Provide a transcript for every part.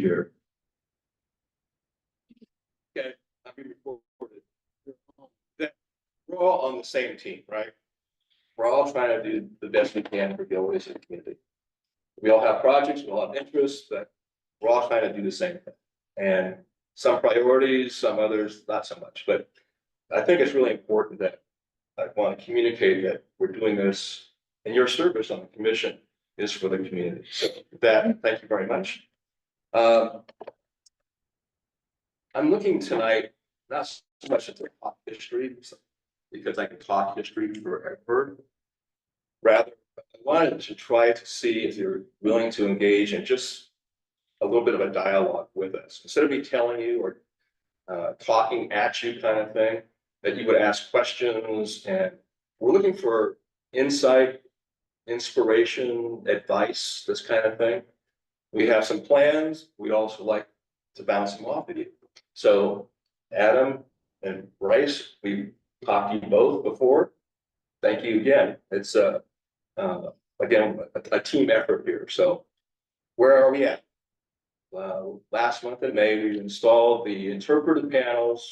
here. Okay, I'll be recorded. That we're all on the same team, right? We're all trying to do the best we can for Gilroy as a community. We all have projects, we all have interests, but we're all trying to do the same thing. And some priorities, some others, not so much. But I think it's really important that I want to communicate that we're doing this, and your service on the commission is for the community. So with that, thank you very much. I'm looking tonight, not so much at the talk history, because I can talk history forever. Rather, I wanted to try to see if you're willing to engage in just a little bit of a dialogue with us. Instead of me telling you or talking at you kind of thing, that you would ask questions, and we're looking for insight, inspiration, advice, this kind of thing. We have some plans. We also like to bounce them off of you. So Adam and Bryce, we've talked to you both before. Thank you again. It's again a team effort here. So where are we at? Last month in May, we installed the interpretive panels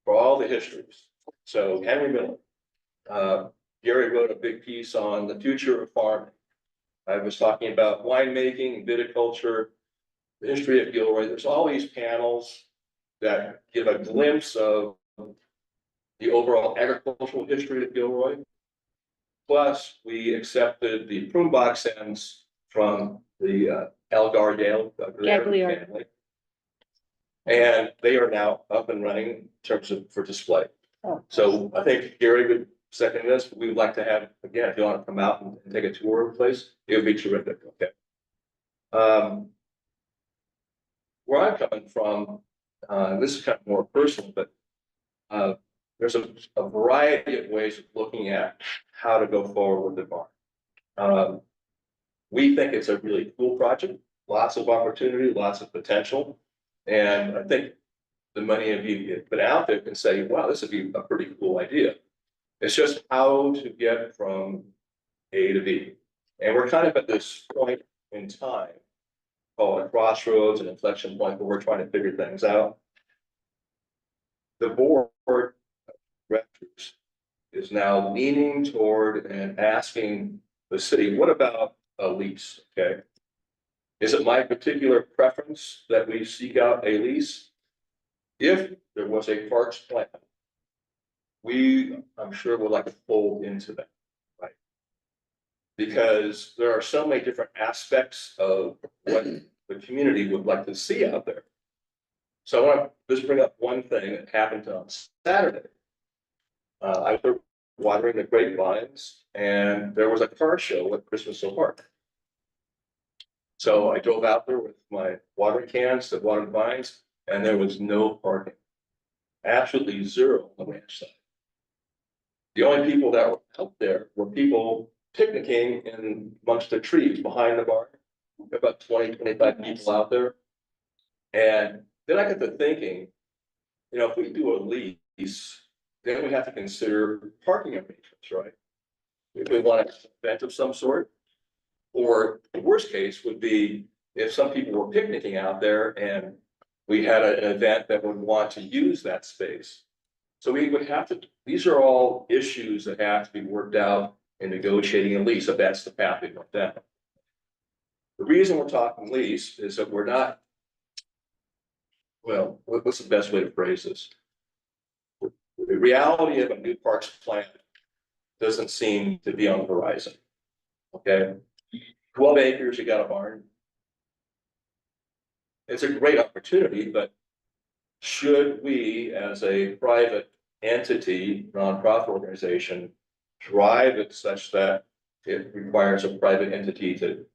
for all the histories. So Henry Miller, Gary wrote a big piece on the future of farming. I was talking about winemaking, viticulture, the history of Gilroy. There's all these panels that give a glimpse of the overall agricultural history of Gilroy. Plus, we accepted the prune box ends from the Algar Yale family. And they are now up and running in terms of for display. Oh. So I think Gary would second this, but we would like to have, again, if you want to come out and take a tour of the place, it would be terrific. Okay. Where I'm coming from, this is kind of more personal, but there's a variety of ways of looking at how to go forward with the barn. We think it's a really cool project, lots of opportunity, lots of potential. And I think the many of you have been out there can say, wow, this would be a pretty cool idea. It's just how to get from A to B. And we're kind of at this point in time called a crossroads, an inflection point where we're trying to figure things out. The board of directors is now leaning toward and asking the city, what about a lease? Okay. Is it my particular preference that we seek out a lease? If there was a parks plan, I'm sure would like to fold into that, right? Because there are so many different aspects of what the community would like to see out there. So I want to just bring up one thing that happened on Saturday. I was watering the grapevines, and there was a car show at Christmas Hill Park. So I drove out there with my watering cans to water the vines, and there was no parking. Absolutely zero on the ranch side. The only people that were out there were people picnicking in amongst the trees behind the barn. About 20, 25 people out there. And then I got to thinking, you know, if we do a lease, then we have to consider parking arrangements, right? If we want an event of some sort. Or the worst case would be if some people were picnicking out there and we had an event that would want to use that space. So we would have to, these are all issues that have to be worked out in negotiating a lease, if that's the path we went down. The reason we're talking lease is that we're not, well, what's the best way to phrase this? The reality of a new parks plan doesn't seem to be on the horizon. Okay, 12 acres, you got a barn. It's a great opportunity, but should we, as a private entity, nonprofit organization, drive it such that it requires a private entity to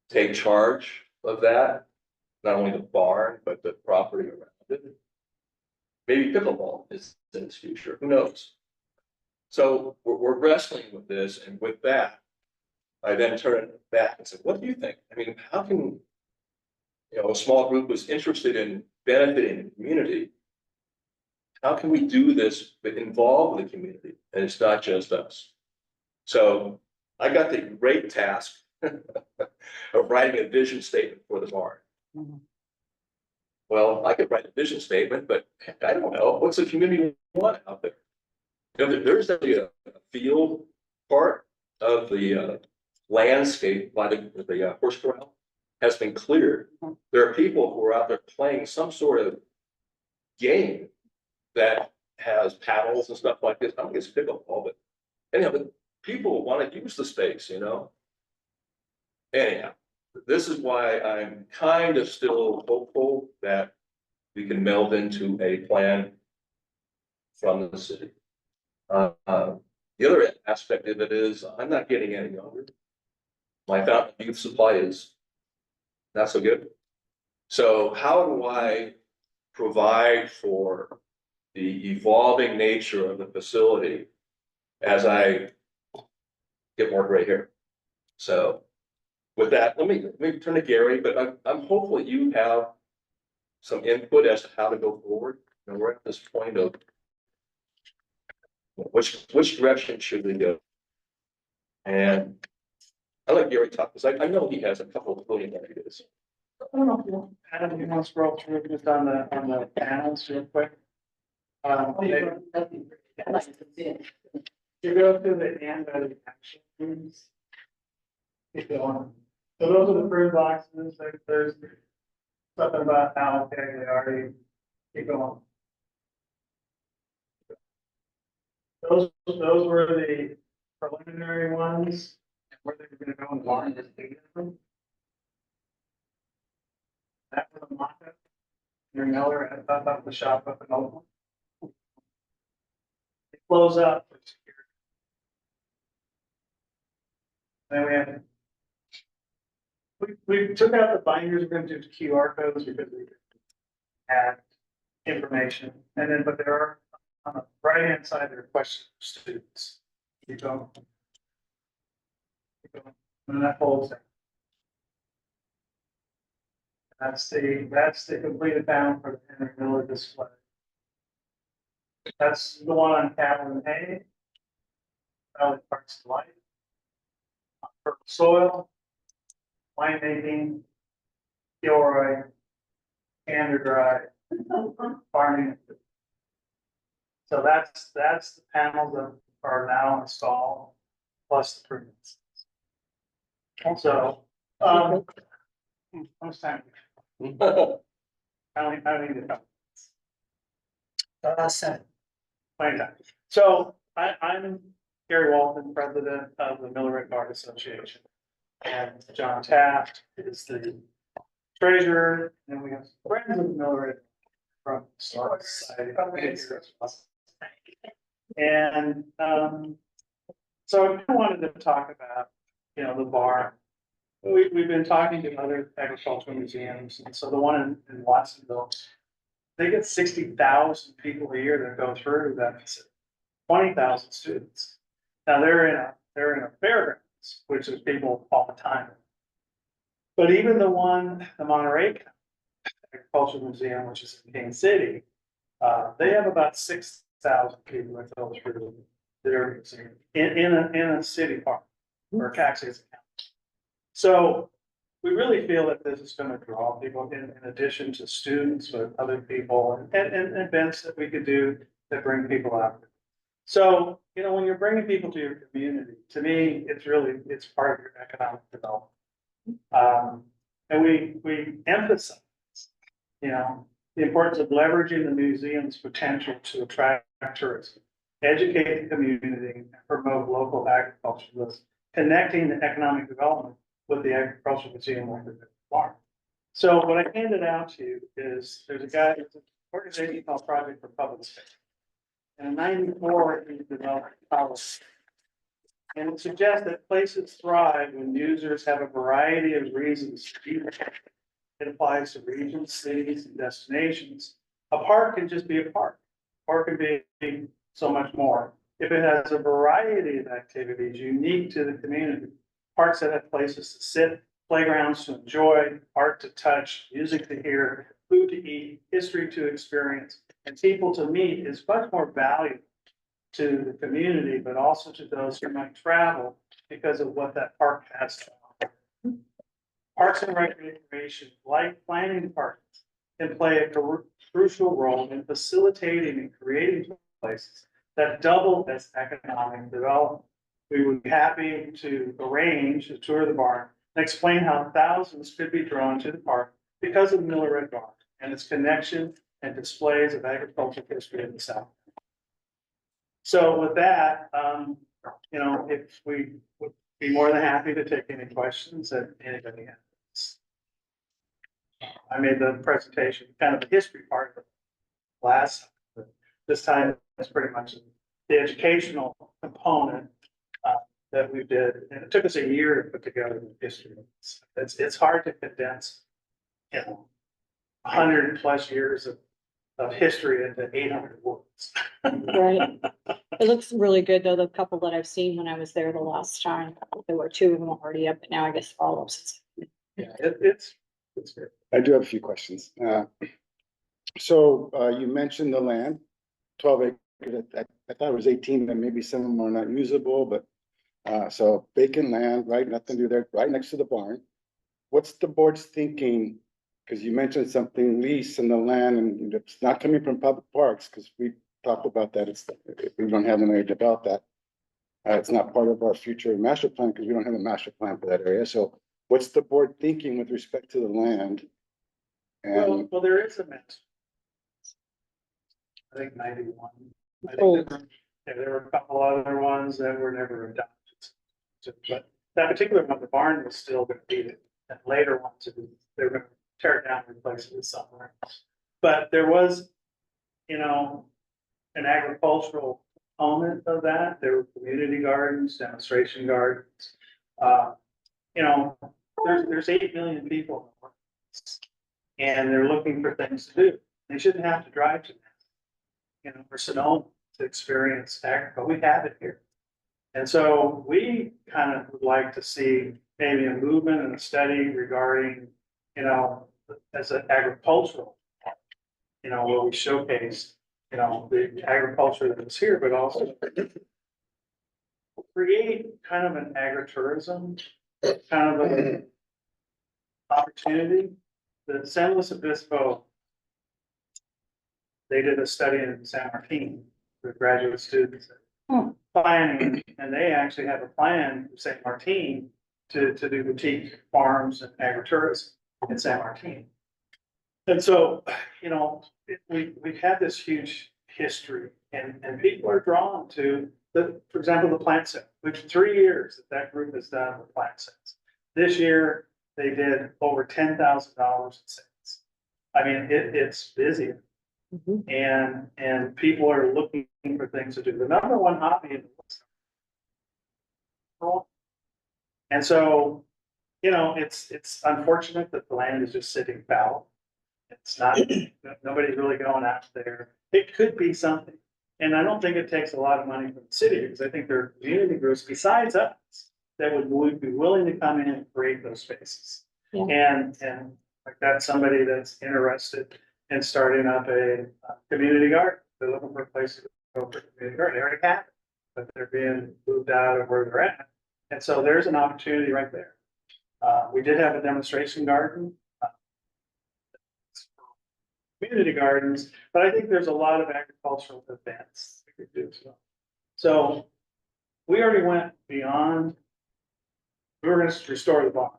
take charge of that? Not only the barn, but the property around it. Maybe pickleball is in its future, who knows? So we're wrestling with this, and with that, I then turn it back and said, what do you think? I mean, how can, you know, a small group was interested in benefiting the community. How can we do this but involve the community? And it's not just us. So I got the great task of writing a vision statement for the barn. Well, I could write a vision statement, but I don't know, what's the community want out there? You know, there's actually a field part of the landscape by the horse corral has been cleared. There are people who are out there playing some sort of game that has paddles and stuff like this. I don't think it's pickleball, but anyhow, but people want to use the space, you know? Anyhow, this is why I'm kind of still hopeful that we can meld into a plan from the city. The other aspect of it is I'm not getting any younger. My fountain of youth supply is not so good. So how do I provide for the evolving nature of the facility as I get more gray hair? So with that, let me turn to Gary, but I'm hopeful you have some input as to how to go forward. And we're at this point of which direction should we go? And I'll let Gary talk, because I know he has a couple of brilliant ideas. I don't know if you, Adam, you want to scroll through just on the panels real quick? Maybe you go to the end of the actions. Keep going. So those are the fruit boxes, like there's something about how, okay, they already, keep going. Those were the preliminary ones, where they were gonna go and line this together. That was a mock-up. Your Miller had thought about the shop up in Oakland. It close up for security. Then we have. We took out the binders, we're gonna do QR codes because we had information, and then, but there are, on the right hand side, there are questions for students. You don't. And that folds in. That's the completed bound for the Henry Miller display. That's the one on Capitol A. Valley Parks to Life. Fertile soil. Winemaking. Gilroy. Canada Drive. Farming. So that's the panels that are now installed, plus the improvements. Also, how much time? I don't need to come. 7. Plenty of time. So I'm Gary Walton, president of the Millerick Art Association. And John Taft is the treasurer, and we have friends of Millerick from the Art Society. And so I wanted to talk about, the barn. We've been talking to other agricultural museums, and so the one in Watsonville, they get 60,000 people a year that go through that facility, 20,000 students. Now they're in a fairgrounds, which is people all the time. But even the Monterey Agricultural Museum, which is in Kansas City, they have about 6,000 people that go through their museum in a city park or taxis. So we really feel that this is going to draw people in addition to students, but other people and events that we could do that bring people out. So, when you're bringing people to your community, to me, it's part of your economic development. And we emphasize, the importance of leveraging the museum's potential to attract tourism, educate the community, and promote local agriculture, connecting the economic development with the agricultural museum like the farm. So what I handed out to you is there's an organization called Project for Public Space. And in '94, he developed policy. And it suggests that places thrive when users have a variety of reasons to be there. It applies to regions, cities, and destinations. A park can just be a park, or it can be so much more. If it has a variety of activities unique to the community, parks that have places to sit, playgrounds to enjoy, art to touch, music to hear, food to eat, history to experience, and people to meet is much more valuable to the community, but also to those who might travel because of what that park has to offer. Parks and Recreation, like planning departments, can play a crucial role in facilitating and creating places that double as economic development. We would be happy to arrange a tour of the barn and explain how thousands could be drawn to the park because of Miller Red Barn and its connection and displays of agricultural history in the South. So with that, you know, if we would be more than happy to take any questions that anybody has. I made the presentation, kind of the history part of it last, but this time it's pretty much the educational component that we did, and it took us a year to put together the history. It's hard to condense, you know, 100+ years of history into 800 words. Right. It looks really good, though, the couple that I've seen when I was there the last time. There were 2 of them already up, but now I guess all of them. Yeah, it's good. I do have a few questions. So you mentioned the land, 12 acres. I thought it was 18, and maybe some of them are not usable, but so vacant land, right? Nothing to do there, right next to the barn. What's the board's thinking? Because you mentioned something lease in the land, and it's not coming from public parks, because we talked about that. It's, we don't have an area about that. It's not part of our future master plan because we don't have a master plan for that area. So what's the board thinking with respect to the land? And Well, there is a mix. I think 91. I think Old. there were a couple other ones that were never adopted. But that particular one, the barn was still gonna be it, and later ones, they were gonna tear it down and replace it with somewhere else. But there was, you know, an agricultural component of that. There were community gardens, demonstration gardens. You know, there's 8 million people. And they're looking for things to do. They shouldn't have to drive to, you know, for Sonoma to experience agriculture. We have it here. And so we kind of would like to see maybe a movement and a study regarding, you know, as an agricultural, you know, where we showcase, you know, the agriculture that's here, but also create kind of an agritourism, kind of an opportunity. The San Luis Obispo, they did a study in San Martin with graduate students. Planning, and they actually have a plan for San Martin to do boutique farms and agritourism in San Martin. And so, you know, we've had this huge history, and people are drawn to for example, the plant set, which 3 years that group has done the plant sets. This year, they did over $10,000 in sales. I mean, it's busy. And people are looking for things to do. The number one hobby in the world. And so, you know, it's unfortunate that the land is just sitting fallow. It's not, nobody's really going out there. It could be something. And I don't think it takes a lot of money from the city, because I think there are community groups besides us that would be willing to come in and create those spaces. Yeah. And like that's somebody that's interested in starting up a community garden. They're looking for a place to go for a community garden. They already have it, but they're being moved out of where they're at. And so there's an opportunity right there. We did have a demonstration garden. Community gardens, but I think there's a lot of agricultural events we could do as well. So we already went beyond. We were going to restore the barn.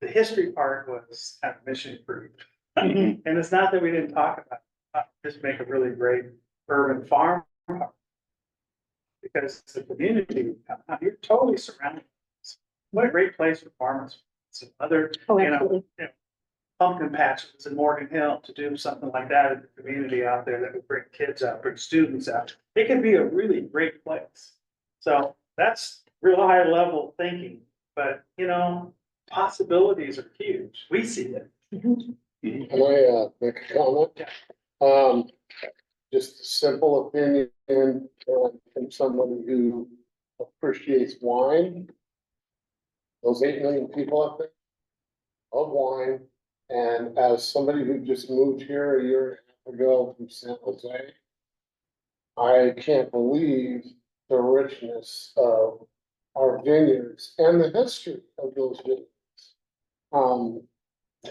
The history part was kind of mission approved. And it's not that we didn't talk about just make a really great urban farm park. Because the community, you're totally surrounded. What a great place for farmers. Some other, Oh, you know, absolutely. pumpkin patches in Morgan Hill to do something like that in the community out there that would bring kids out, bring students out. It can be a really great place. So that's real high level thinking, but you know, possibilities are huge. We see it. Mhm. Can I make a comment? Yeah. Just a simple opinion from somebody who appreciates wine. Those 8 million people up there love wine, and as somebody who just moved here a year and a half ago from San Jose, I can't believe the richness of our vineyards and the history of those vineyards.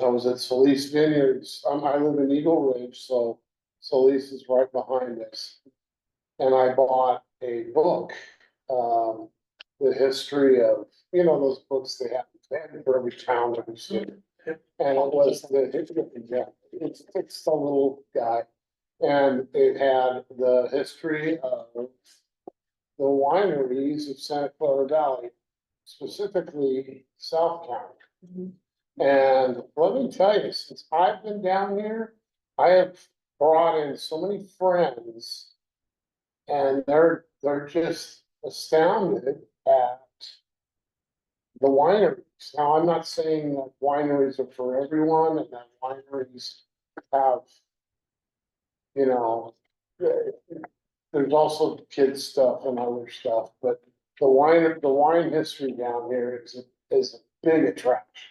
I was at Solis Vineyards, I live in Eagle Ridge, so Solis is right behind us. And I bought a book, the history of, those books they have for every town that was in. And it was it's a little guy, and it had the history of the wineries of Santa Clara Valley, specifically South County. And let me tell you, since I've been down here, I have brought in so many friends. And they're just astounded at the wineries. Now, I'm not saying that wineries are for everyone and that wineries have, you know, there's also kids stuff and other stuff, but the wine history down here is a big attraction.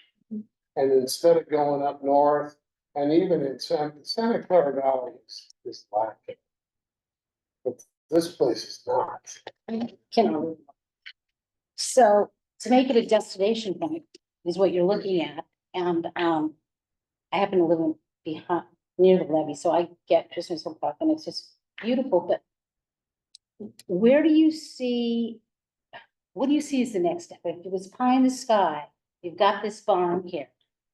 And instead of going up north, and even in Santa Clara Valley is lacking. But this place is not. So to make it a destination point is what you're looking at, and I happen to live in behind, near the levee, so I get Christmas Hill Park and it's just beautiful, but where do you see, what do you see as the next step? If it was pie in the sky, you've got this barn here,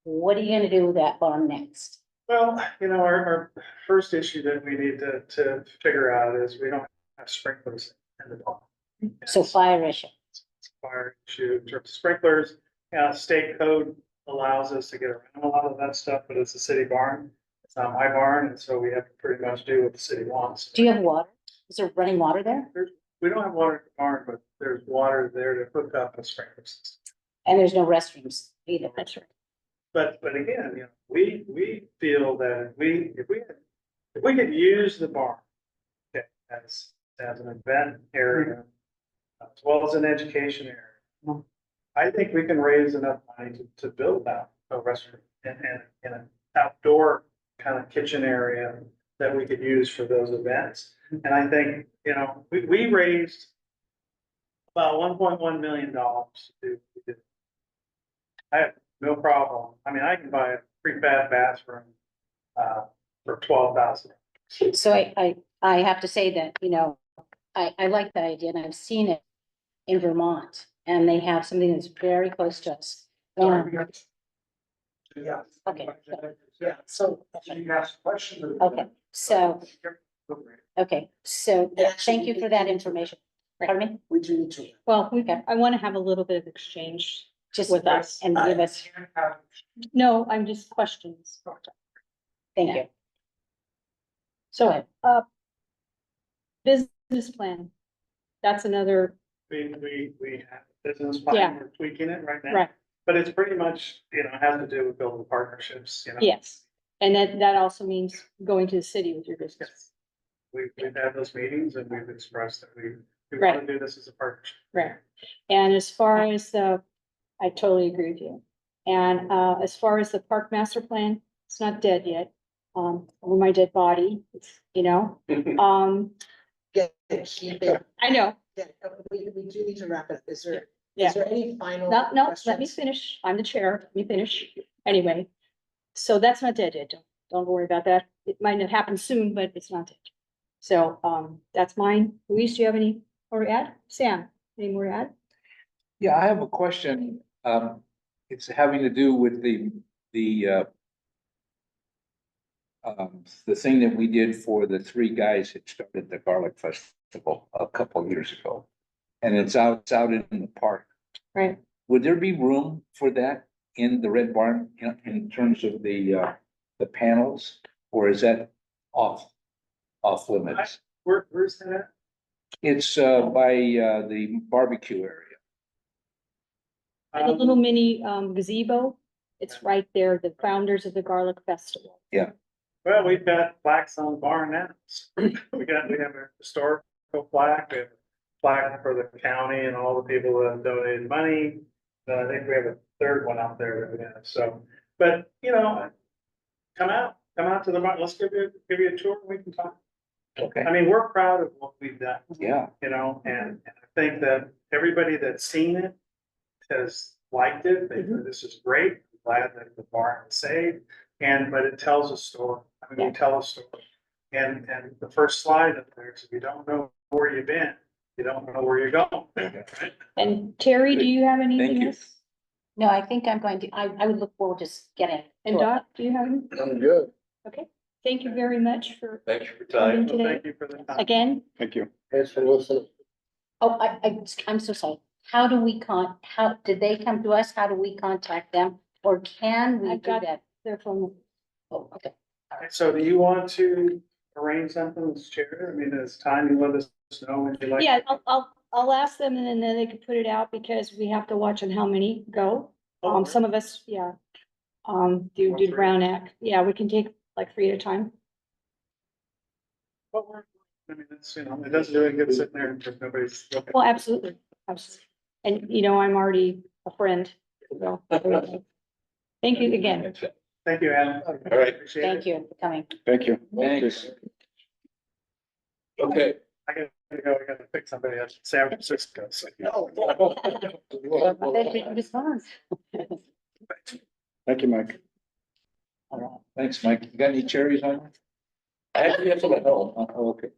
what are you gonna do with that barn next? Well, our first issue that we need to figure out is we don't have sprinklers in the barn. So fire issue. It's a fire issue in terms of sprinklers. State code allows us to get around a lot of that stuff, but it's a city barn. It's not my barn, and so we have to pretty much do what the city wants. Do you have water? Is there running water there? We don't have water in the barn, but there's water there to hook up a sprinkler system. And there's no restrooms either. That's right. But again, we feel that if we could use the barn, okay, as an event area, as well as an education area, I think we can raise enough money to build out a restaurant and an outdoor kind of kitchen area that we could use for those events. And I think, we raised about $1.1 million to do. I have no problem. I mean, I can buy a prefab bathroom for $12,000. So I have to say that, I like that idea, and I've seen it in Vermont, and they have something that's very close to us. Yeah. Okay. Yeah, so you asked a question. Okay, so, thank you for that information. Pardon me? We do need to. Well, I want to have a little bit of exchange Just with us. and give us, No, I'm just questions. thank you. So, business plan. That's another, We have a business plan, Yeah. we're tweaking it right now. right, But it's pretty much, has to do with building partnerships, yes. And that also means going to the city with your business. Yes. We've had those meetings and we've expressed that we want Right. to do this as a partnership. Right. And as far as I totally agree with you. And as far as the park master plan, it's not dead yet. Over my dead body, it's, Get it, keep it. I know, We do need to wrap it up. Is Yeah. there any final? no, let me questions? finish. I'm the chair. Let me finish. Anyway. So that's not dead yet. Don't worry about that. It might not happen soon, but it's not dead. So, that's mine. Luis, do you have any more to add? Sam, any more to add? Yeah, I have a question. It's having to do with the thing that we did for the three guys that started the Garlic Festival a couple of years ago. And it's out in the park. Right. Would there be room for that in the Red Barn in terms of the panels? Or is that off limits? Where's that at? It's by the barbecue area. The little mini gazebo, it's right there, the founders of the Garlic Festival. Well, we've got plaques on the barn now. We have a historical plaque, we have a plaque for the county and all the people that have donated money. I think we have a third one out there that we have, so, but, come out to the barn, let's give you a tour, and we can talk. Okay, I mean, we're proud of what we've done, yeah, and I think that everybody that's seen it has liked it, they think this is great, glad that the barn was saved. But it tells a story. I mean, Yeah. you tell a story. And the first slide up there is if you don't know where you've been, you don't know where you're going. Right? And Terry, do you have anything you. else? No, I think I'm going to, I would look forward to getting. And Dot, do you have any? I'm good. Okay, thank you very much for Thanks for your coming time. So today. thank you for the time. Again. Thank you. Thanks for listening. Oh, I'm so sorry. How do we how, did they come to us? How do we contact them? Or can we I've do got- that? Their phone. Oh, okay. So do you want to arrange something as chair? I mean, it's time you let us know when you like. Yeah, I'll ask them and then they can put it out because we have to watch on how many go. Some of us, yeah. Do the Brown Act. Yeah, we can take like 3 at a time. But I mean, it's, you know, it doesn't do any good sitting there if nobody's looking. Well, absolutely, absolutely. And you know, I'm already a friend. So, thank you again. Thank you, Adam. All right. Appreciate Thank it. you for coming. Thank you. Thanks. Okay. I gotta go pick somebody up in San Francisco. So. They didn't respond. Thank you, Mike. All right. Thanks, Mike. You got any cherries on? I actually have some at home. Oh, okay.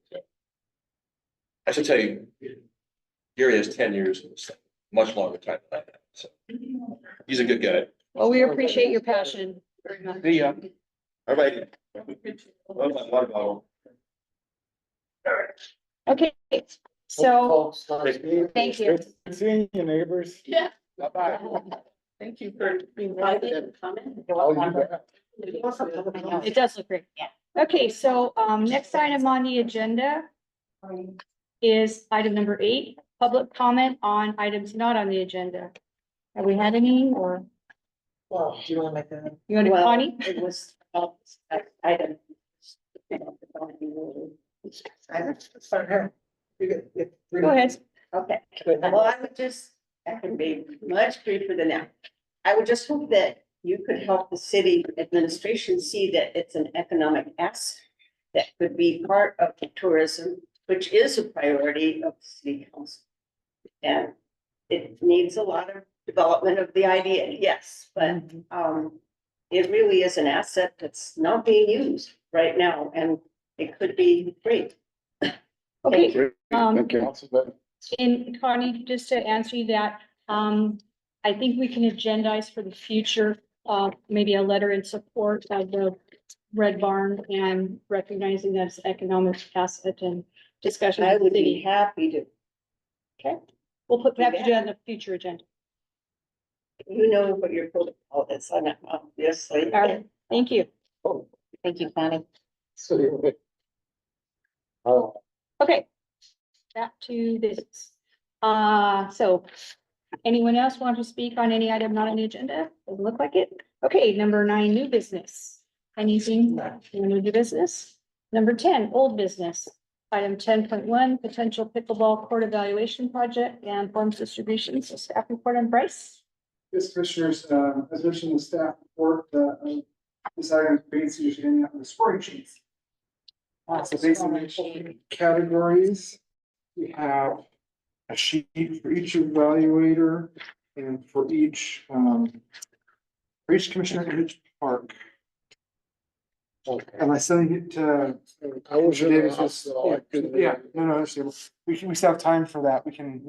I should tell you, Gary has 10 years, in this thing, much longer time than I have, so. He's a good guy. Well, we appreciate your passion very much. See ya. All right. Well, my water bottle. Okay, so Thank you. Good seeing you, neighbors. Bye-bye. Thank you for being I invited. didn't comment. Oh, you bet. it does look great. Yeah. Okay, so next item on the agenda is item number 8, public comment on items not on the agenda. Have we had any or Well, do you want to make that? you want to, Well, Connie? it was, item. It's fine here. Go ahead. Okay, well, I would just, I can be much briefer than that. I would just hope that you could help the city administration see that it's an economic asset that could be part of the tourism, which is a priority of the city council. And it needs a lot of development of the idea, yes, but it really is an asset that's not being used right now, and it could be great. Okay, Great. Thank you. and Connie, just to answer you that, I think we can agendize for the future, maybe a letter in support of the Red Barn and recognizing that it's economic asset and discussion I with the would be city. happy to, Okay, we'll put that on the future agenda. you know what your protocol is, I know, obviously. All right, thank you. Thank you, Connie. Okay. Back to business. So anyone else want to speak on any item not on the agenda? Doesn't look like it. Okay, number 9, new business. Anything in new business? Number 10, old business. Item 10.1, potential pickleball court evaluation project and forms distributions. So staff report on Bryce. Yes, Commissioners, as mentioned in the staff report, this item is basically handing out the scoring sheets. So basically, categories, we have a sheet for each evaluator and for each commissioner in each park. Am I sending it to? I was in the Davis? hospital, I couldn't. Yeah, no, understandable. We still have time for that. We can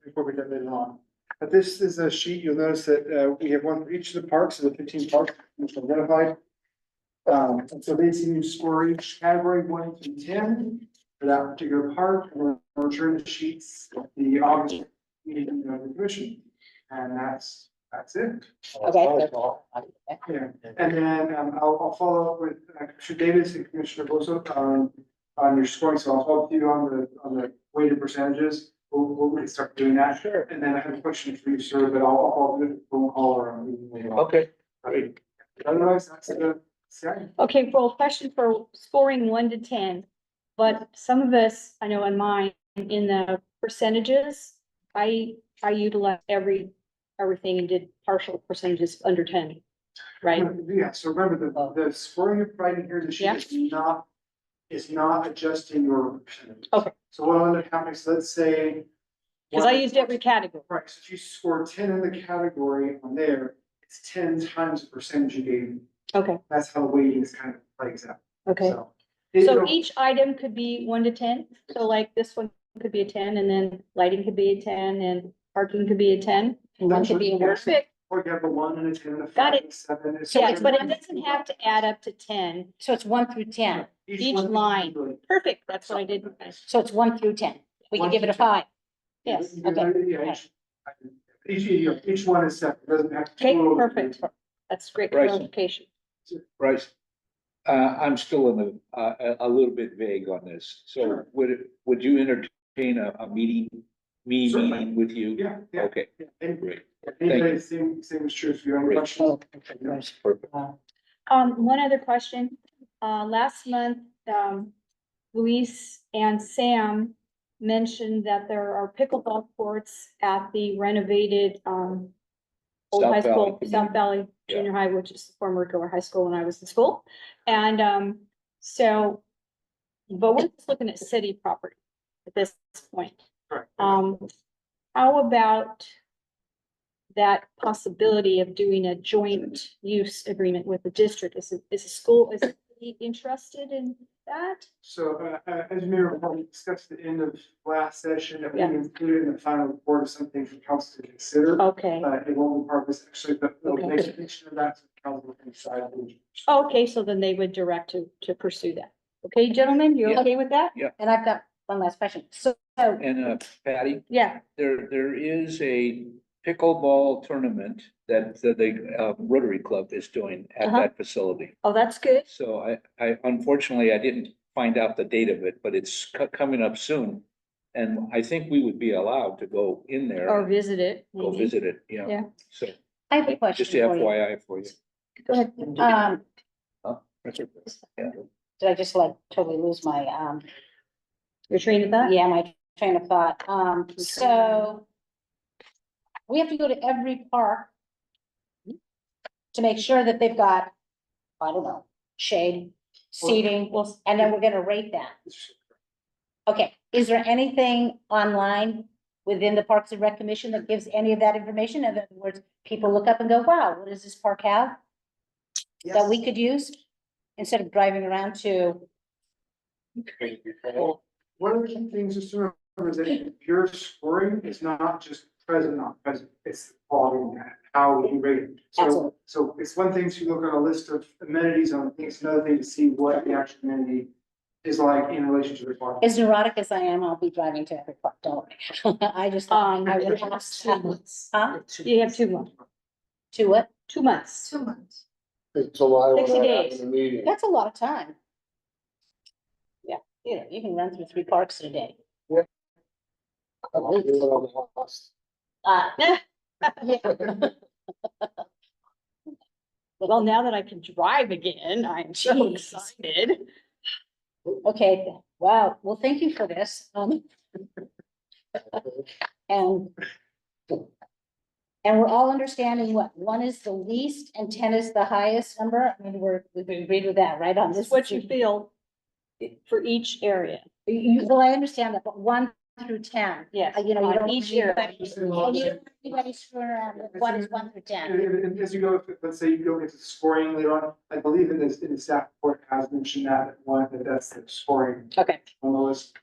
incorporate that later on. But this is a sheet. You'll notice that we have one for each of the parks, of the 15 parks which are identified. And so basically you score each category 1 through 10 for that particular park, and we'll return the sheets at the August meeting of the commission. And that's it. Okay. Yeah, and then I'll follow up with Commissioner Davis and Commissioner Bosso on your scoring, so I'll help you on the weighted percentages. We'll start doing that. Sure. And then I have a question for you, sir, but I'll do a phone call or a meeting later on. Okay. Great. Otherwise, that's the. Okay, well, question for scoring 1 to 10. But some of us, I know in mine, in the percentages, I utilized everything and did partial percentages under 10. Right? Yeah, so remember the scoring you're providing here, the sheet is not adjusting your percentage. Okay. So what will end up happening, so let's say. Because I used every category. Right, so if you score 10 in the category on there, it it's 10 times the percentage you gave. Okay, That's how the weighting kind of plays out. okay. So. So each item could be 1 to 10, so like this one could be a 10, and then lighting could be a 10, and parking could be a 10. And one should be a word. Perfect, Or you have a 1 and a 10 and a 5 Got it. and a 7. It's- yeah, but it doesn't have to add up to 10, So it's 1 through 10. each one line. individually. Perfect, that's what I did. So it's 1 through 10. We can 1 give it a to 10. 5. Yes, okay. Yeah, each one is separate, doesn't have to. Okay, perfect. That's great Right. clarification. Bryce, I'm still in a little bit vague on this. So Sure. would you entertain a meeting Certainly. meeting with you? Yeah, yeah. Okay, Yeah. And great. anybody, same is true if you have any Great. questions. Oh, okay, right. Perfect. One other question, last month, Luis and Sam mentioned that there are pickleball courts at the renovated, old South high school, Valley South Valley Yeah. Junior High, which is the former Gower High School when I was in school. And, so, but we're just looking at city property at this point. Correct. How about that possibility of doing a joint use agreement with the district? Is the school, is it interested in that? So, as you may recall, we discussed at the end of last session, that we Yeah. included in the final report of something for council to consider. Okay, It won't be part of this actually, but they'll Okay. make a mention of that, so the council can decide. okay, so then they would direct to pursue that. Okay, gentlemen, you're Yeah. okay with that? And I've got one last question. So And Patty, Yeah, there is a pickleball tournament that the Rotary Club is doing at Uh-huh. that facility. oh, that's good. So I unfortunately, I didn't find out the date of it, but it's coming up soon. And I think we would be allowed to go in there, Or and visit it. go maybe. visit it, you know, Yeah. so I have a question just for you. FYI for you. Go ahead. That's okay. Yeah. Did I just like totally lose my, Your train of thought? yeah, my train of thought. So we have to go to every park to make sure that they've got, I don't know, shade, seating, Well, and then we're gonna rate that. Okay, is there anything online within the Parks and Rec Commission that gives any of that information? In other words, people look up and go, wow, what does this park have that we could use? Instead of driving around to, Well, one of the key things to remember is that your scoring is not just present, not present, it's quality and how we rate it. Absolutely. So it's one thing to look at a list of amenities on things, another thing to see what the actual amenity is like in relation to the park. as neurotic as I am, I'll be driving to every park, don't worry. I just, I would ask, huh? you have 2 months, To what? 2 months. 2 months. It's a lot. 60 days. Meeting. That's a lot of time. Yeah, you can run through 3 parks in a day. I'll do it on the last. Well, now that I can drive again, I'm so Jeez. excited. Okay, wow, well, thank you for this, and we're all understanding what, 1 is the least and 10 is the highest number, I mean, we've agreed with that, right, on This this. is what you feel for each area. Well, I understand that, but 1 through 10. Yes, You know, you on don't. each area. Anybody screwing around with what is 1 through 10. And as you go, let's say you go into scoring later on, I believe in this, in the staff report has mentioned that one, that's the scoring Okay, on the list.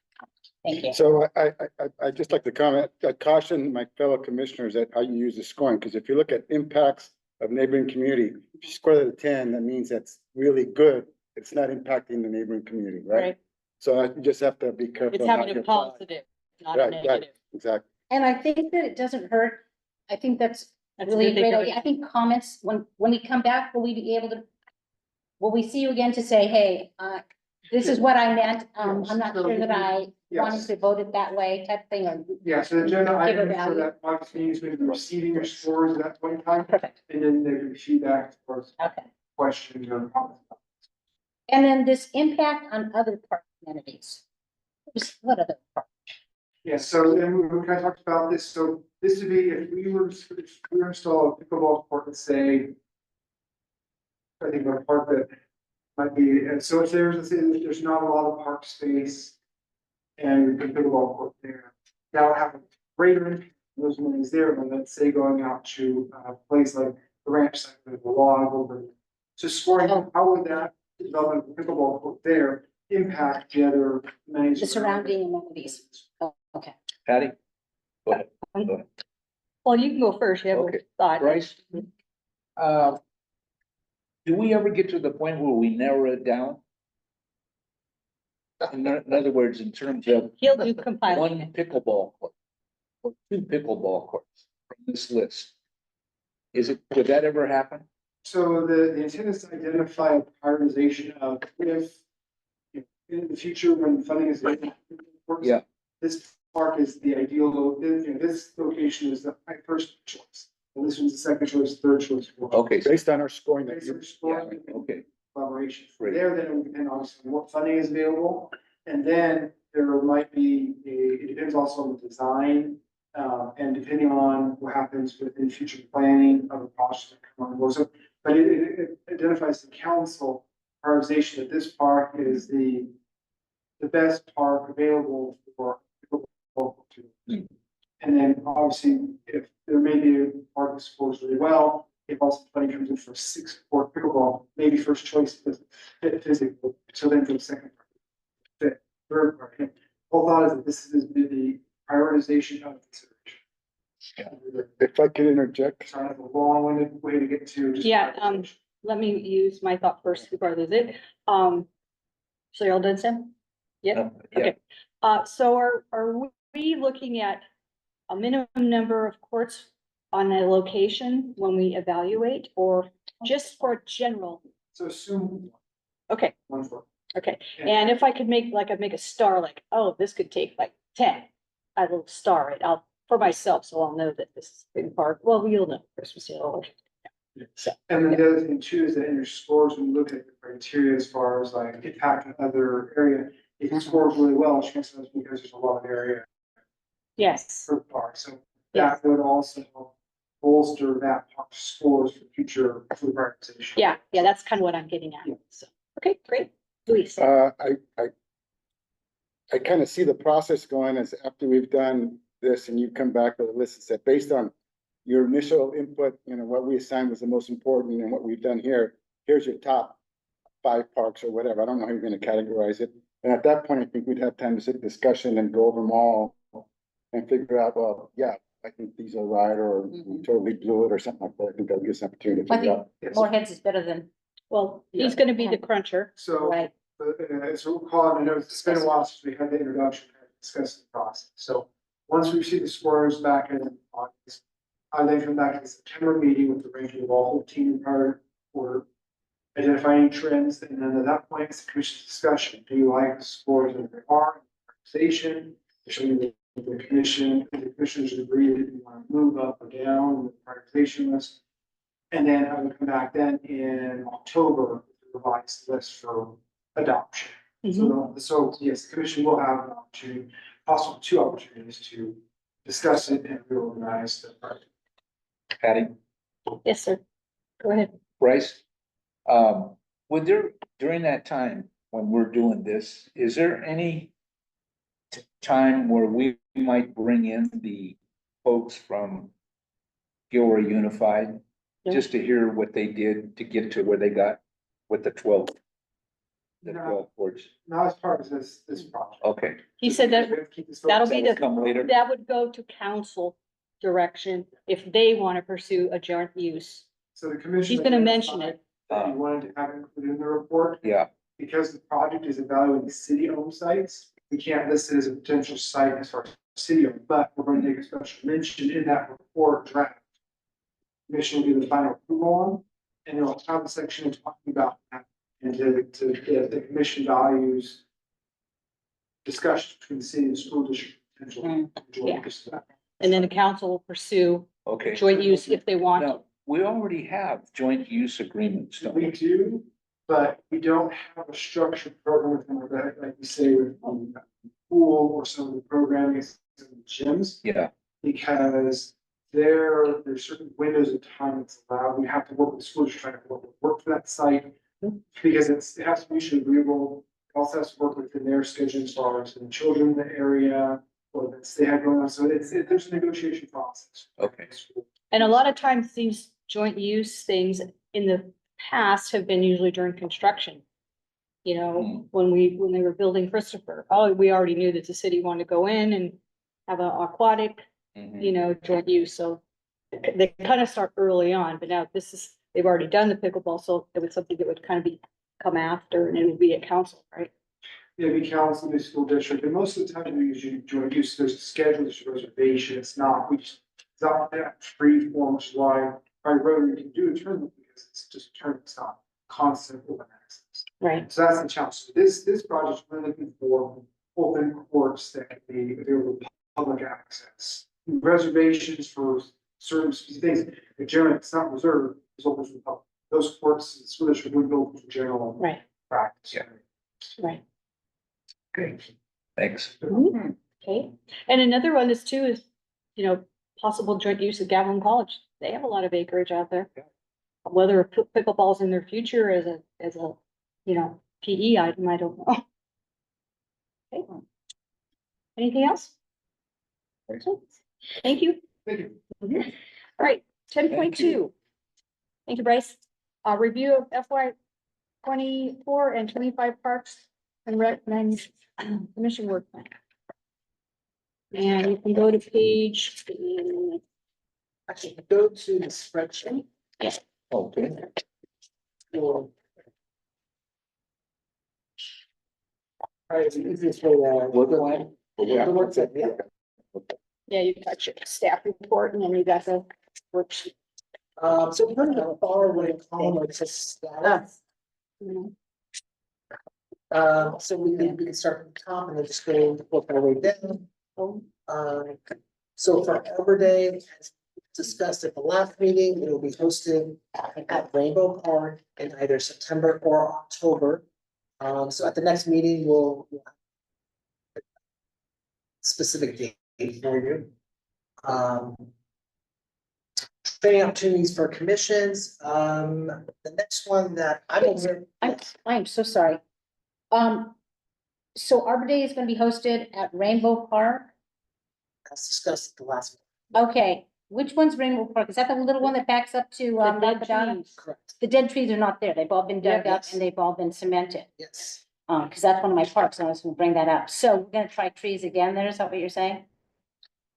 thank you. So I just like to comment, I caution my fellow commissioners that how you use the scoring, because if you look at impacts of neighboring community, if you score that a 10, that means that's really good. It's not impacting the neighboring community, right? Right, So you just have to be careful. it's how having you a apply. positive, not a Right, right, negative. exactly. And I think that it doesn't hurt, I think that's That's a really good a thing great to- idea. I think comments, when we come back, will we be able to? Will we see you again to say, hey, this is what I meant, I'm not sure that I wanted Yes. to vote it that way type thing, or? Yeah, so the agenda Give a item for value. that August meeting is going to be receiving your scores at that point in time, Perfect, and then there will be feedback for okay. questions or comments. And then this impact on other park amenities. What other park? Yeah, so then we kind of talked about this, so this would be if we were to install a pickleball court, let's say. I think a park that might be, and so if there's, let's say there's not a lot of park space. And the pickleball court there, that would have a greater impact on those monies there, than let's say going out to a place like the ranch side, the log over. Just scoring, how would that development of pickleball court there impact the other amenities? The surrounding amenities. Oh, okay. Patty? Go ahead. Go ahead. Well, you can go first, you have a Okay. thought. Bryce? Do we ever get to the point where we narrow it down? In other words, in terms of He'll do compiling one it. pickleball court or two pickleball courts from this list. Would that ever happen? So the intent is to identify a prioritization of if in the future, when funding is. Yeah. This park is the ideal, this location is my first choice. And this one's the second choice, third choice. fourth choice. Okay, Based on our scoring that Based you on scoring, okay, collaboration. Great. There, then it would depend obviously on what funding is available. And then there might be it depends also on the design. And depending on what happens within future planning of the project that come on board. So, but it identifies the council prioritization that this park is the best park available for local to. And then obviously, if there may be a park that scores really well, if also funding comes in for 6-court pickleball, maybe first choice doesn't fit physically, so then for the second part, fit third part. And whole thought is that this is the prioritization of consideration. if I could interject, Sorry, that's a long-winded way to get to. just Yeah, prioritization. Let me use my thought first before I lose it. So you're all done, Sam? Yeah, yeah, okay. So are we looking at a minimum number of courts on a location when we evaluate, or just for general? So assume Okay, one for. okay. And if I could make, like, I'd make a star, like, oh, this could take like 10. I will star it out for myself, so I'll know that this is a big park. Well, you'll know Christmas Hill. So, And then the other thing too is that in your scores, when you look at the criteria as far as like impact in other area, if it scores really well, chances are because there's a lot of area yes, for the park, so Yes. that would also bolster that park's scores for future, for the prioritization. yeah, that's kind of what I'm getting at. So, okay, great. Luis, I kind of see the process going as after we've done this and you come back with a list and said, based on your initial input, what we assigned was the most important and what we've done here, here's your top 5 parks or whatever. I don't know how you're going to categorize it. And at that point, I think we'd have time to sit discussion and go over them all and figure out, well, yeah, I think these are right, or we totally blew it or something like that. I think that'll give us an opportunity to I figure think out. Yes. more heads is better than, well, he's gonna be the cruncher. So, right, so we'll call it, I know it's been a while since we had the introduction, discuss the process. So once we receive the scores back in August, I then come back to the September meeting with the ranking of all 15 in prior order, identifying trends, and then at that point, it's the commission's discussion. Do you like the scores that there are, prioritization? Should the commissioners agree that you want to move up or down the prioritization list? And then I would come back then in October with the revised list for adoption. So yes, the commission will have an opportunity, possible 2 opportunities to discuss it and reorganize the project. Patty, Yes, sir. Go ahead. Bryce. Would there, during that time when we're doing this, is there any time where we might bring in the folks from Gilroy Unified? No. Just to hear what they did to get to where they got with the 12. The No. 12 boards. Not as part of this project. Okay, He said that We have to keep this that'll focused. be that'll come later. that would go to council direction if they want to pursue a joint use. So the commission. He's gonna mention it. That you wanted to have included in the report, Yeah, because the project is evaluating city-owned sites, we can't list it as a potential site as far as city-owned, but we're going to make a special mention in that report draft. Commission will give the final approval on, and it'll have a section talking about that, and if the commission values discussion between the city and school district, potential joint use of that. And then the council will pursue okay. joint use if they want. Now, we already have joint use agreements, don't We we? do, but we don't have a structured program with them, like we say with pool or some of the programming in the gyms, Yeah, because there's certain windows of time that's allowed. We have to work with the schools, trying to work for that site. Because it has to be mutually agreeable. It also has to work within their schedule as far as the children in the area, or that they have going on. So there's a negotiation process. okay. And a lot of times these joint use things in the past have been usually during construction. You know, when they were building Christopher, oh, we already knew that the city wanted to go in and have a aquatic, you know, joint use, so they kind of start early on, but now they've already done the pickleball, so it was something that would kind of come after, and it would be at council, right? Yeah, be council, the school district, and most of the time we usually joint use, there's a schedule, there's a reservation, it's not, it's not that free form, which is why I wrote, you can do a tournament because it's just a tournament, it's not constant open access. Right. So that's the challenge. So this project, we're looking for open courts that can be available to public access. Reservations for certain things, but generally it's not reserved, it's open to the public. Those courts, the school district would go for general Right, practice. Yeah. right. Great, thanks. Okay, and another one is too is, you know, possible joint use of Gavilan College. They have a lot of acreage out there. Whether pickleball's in their future as a, you know, PE item, I don't know. Okay. Anything else? Thank you. Thank you. Mhm. All right, 10.2. Thank you, Bryce. Review of FY 24 and 25 parks and recommend commission work plan. And you can go to page. Actually, go to the spreadsheet. Okay. Or- Alright, the easiest way to. What line? The work set, yeah. Yeah, you've got your staff report and then you got the worksheet. So put in the far right column where it says status. you So we can start from the top and then just go work our way down. know. So for Arbor Day, as discussed at the last meeting, it will be hosted at Rainbow Park in either September or October. So at the next meeting, we'll have a specific date for you. Training opportunities for commissions, the next one that I'm over. I'm so sorry. So Arbor Day is gonna be hosted at Rainbow Park. As discussed at the last. Okay, which one's Rainbow Park? Is that the little one that backs up to, The dead Lapadonna? trees. Correct, The dead trees are not there. They've all been dug up Yes. and they've all been cemented. yes. Cause that's one of my parks, and I was gonna bring that up. So we're gonna try trees again there, is that what you're saying?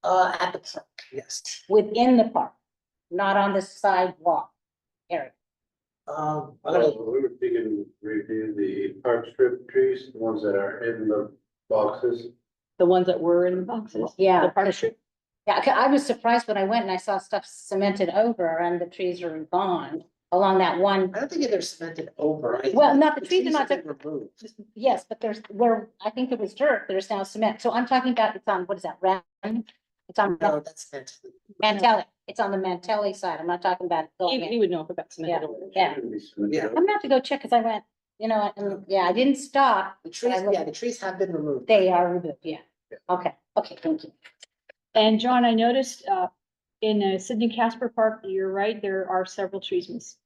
At the park, yes. Within the park, not on the sidewalk area. I'm Oh, gonna, we were thinking review the park strip trees, the ones that are in the boxes. The ones that were in the boxes. Yeah. The partnership. Yeah, I was surprised when I went and I saw stuff cemented over and the trees are gone along that one. I don't think they're cemented over. Well, not the trees are not have been removed. Yes, but there's where, I think it was dirt, there's now cement. So I'm talking about, it's on, what is that, Ren? It's on No, that's meant. Mantelli. It's on the Mantelli side. I'm not talking about going He in. would know if about cement. Yeah. Shouldn't be cemented Yeah. over. I'm gonna have to go check because I went, you know, and yeah, I didn't stop. The trees, yeah, the trees have been removed. They are removed, yeah. Okay, thank you. And John, I noticed, in Sydney Casper Park, you're right, there are several trees missing.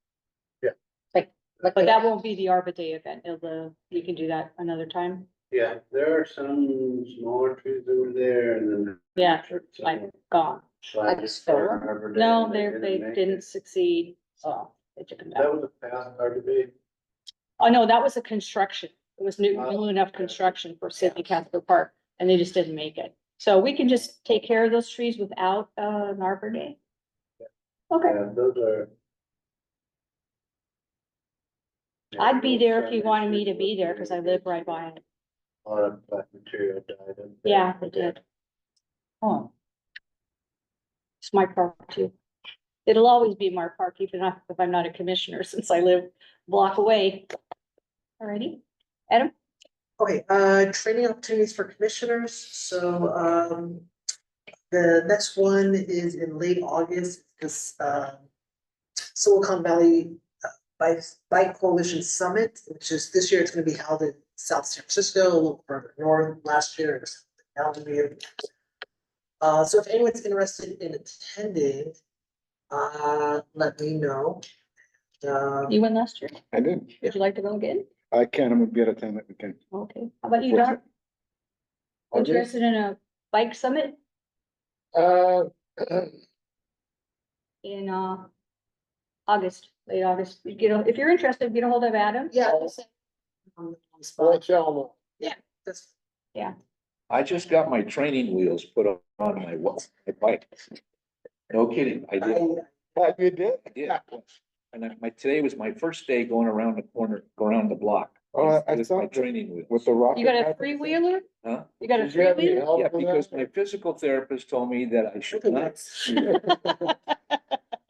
Like, But that won't be the Arbor Day event. You can do that another time. Yeah, there are some smaller trees over there and then. Yeah, like gone. I just fell. No, they didn't succeed. Oh, they took them That down. was a past RDB. Oh, no, that was a construction. It was new enough construction for Sydney Casper Park and they just didn't make it. So we can just take care of those trees without an Arbor Day. Okay, Yeah, those are. I'd be there if you wanted me to be there because I live right by it. A lot of black material died. in there. Yeah, they did. Oh, It's my park too. It'll always be my park, even if I'm not a commissioner, since I live a block away. Alrighty, Adam? Okay, training opportunities for commissioners, so, the next one is in late August, this, Silicon Valley Bike Coalition Summit, which is, this year it's gonna be held in South San Francisco, a little further north, last year it was Mountain. So if anyone's interested in attending, let me know. You went last year. I did. Would you like to go again? I can, I'm gonna be out of town that weekend. Okay, how about you, Don? Interested in a bike summit Uh, in, August, late August. You get, if you're interested, get a hold of Adam. Yeah. on the On the I'll spot. let y'all know. That's, I just got my training wheels put on my bike. No kidding, I did. You did? I did. And today was my first day going around the corner, go around the block. Oh, I With saw my training wheels. with the rocket. You got a pack. three-wheeler? Huh? You got a Did you have any three-wheeler? help Yeah, with because that? my physical therapist told me that I should not.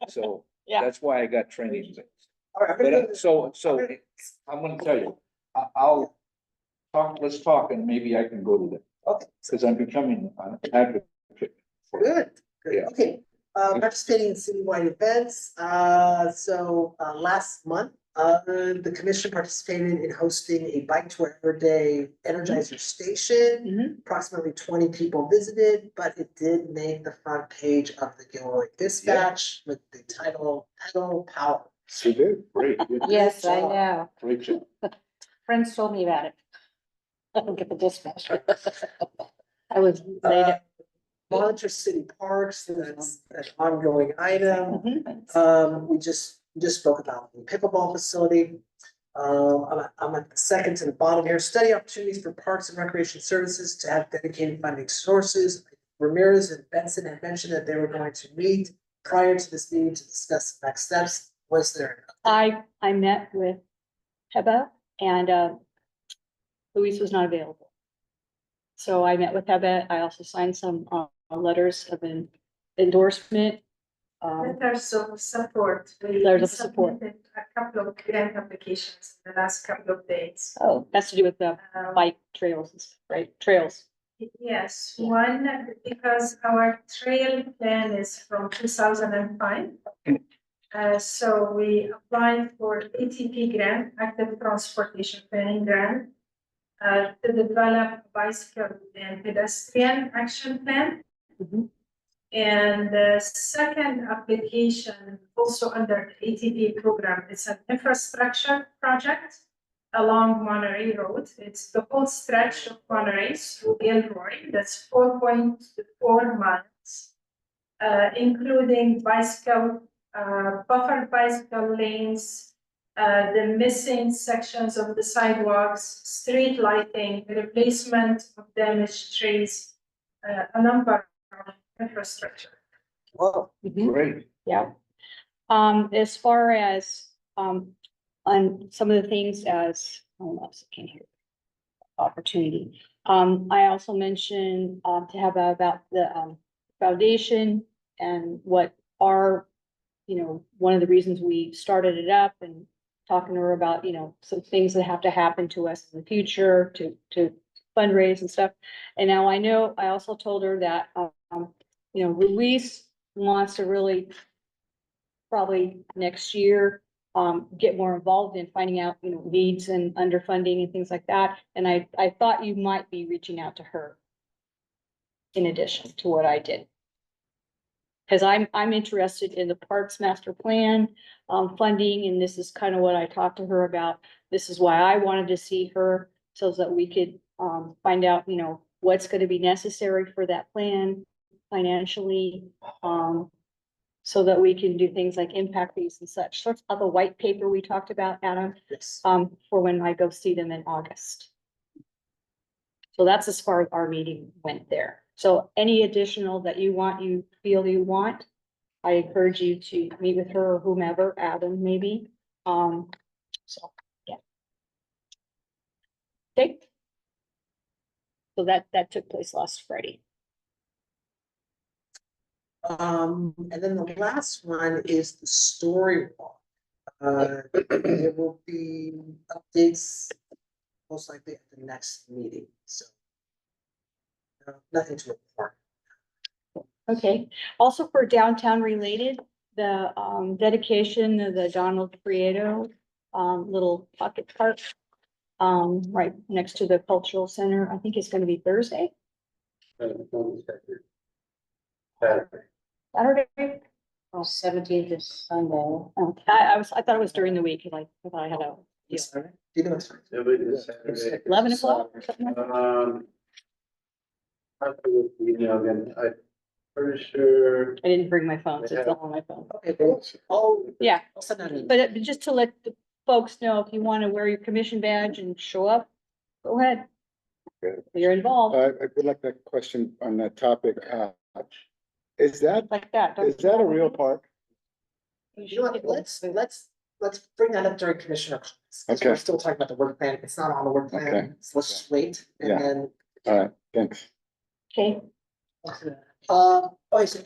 So Yeah. that's why I got training wheels. all right, I'm But gonna go so I'm gonna tell you, I'll talk, let's talk and maybe I can go to them. Okay. Cause I'm becoming an advocate. for it. Good, good, Yeah. okay. Participating in citywide events, last month, the commission participated in hosting a Bike to Wherever Day Energizer Station. Mhm. Approximately 20 people visited, but it did make the front page of the Gilroy Dispatch with the title Pedal Power. You did? Great. good. Yes, I job. know. Great job. Friends told me about it. I don't get the dispatch. I was late. Monitor city parks, that's an ongoing item. Mhm. We just spoke about the pickleball facility. I'm at the second to the bottom here, study opportunities for parks and recreation services to have dedicated funding sources. Ramirez and Benson had mentioned that they were going to meet prior to this meeting to discuss the next steps. Was there? I met with Heba and, Luis was not available. So I met with Heba. I also signed some, letters of endorsement. Letters of support. We Letters of support. submitted a couple of grant applications in the last couple of days. Oh, that's to do with the bike trails, and stuff, right? Trails. Yes, one, because our trail plan is from 2005. So we applied for ATP grant, Active Transportation Planning Grant, to develop bicycle and pedestrian action plan. Mhm. And the second application, also under the ATP program, it's an infrastructure project along Monterey Road. It's the whole stretch of Monterey through Gilroy, that's 4.4 miles, including bicycle, buffered bicycle lanes, the missing sections of the sidewalks, street lighting, replacement of damaged trees, a number of infrastructure. Whoa. Great. Yeah. As far as, on some of the things as, oh, no, I can't hear. Opportunity. I also mentioned, to have about the, foundation and what are, one of the reasons we started it up and talking to her about, some things that have to happen to us in the future to fundraise and stuff. And now I know, I also told her that, Luis wants to really probably next year, get more involved in finding out, needs and underfunding and things like that. And I thought you might be reaching out to her in addition to what I did. Cause I'm interested in the Parks Master Plan, funding, and this is kind of what I talked to her about. This is why I wanted to see her, so that we could, find out, what's gonna be necessary for that plan financially. So that we can do things like impact fees and such, sort of the white paper we talked about, Adam, Yes. for when I go see them in August. So that's as far as our meeting went there. So any additional that you feel you want, I encourage you to meet with her or whomever, Adam maybe. So, yeah. Okay. So that took place last Friday. And then the last one is the story walk. There will be updates most likely at the next meeting, so. Nothing to report. Okay, also for downtown related, the dedication of the Donald Prieto little pocket park. Right next to the cultural center, I think it's gonna be Thursday, Saturday. Oh, 17th is Sunday. Oh, I thought it was during the week, like, I thought I had a, Yes, sir. Do you know it's- It'll be this Saturday. 11 o'clock or something like that. I have to look at the email again, pretty sure. I didn't bring my phone, so it's not on my phone. Okay, well, Yeah, I'll send that in. but just to let the folks know, if you want to wear your commission badge and show up, go ahead. Good. You're involved, I would like that question on that topic. Is that, like that. is that a real park? You know what, let's bring that up during commissioner comments, because Okay. we're still talking about the work plan, it's not on the work Okay. plan, so let's just wait, and Yeah. then. All right, thanks. Okay, Okay, so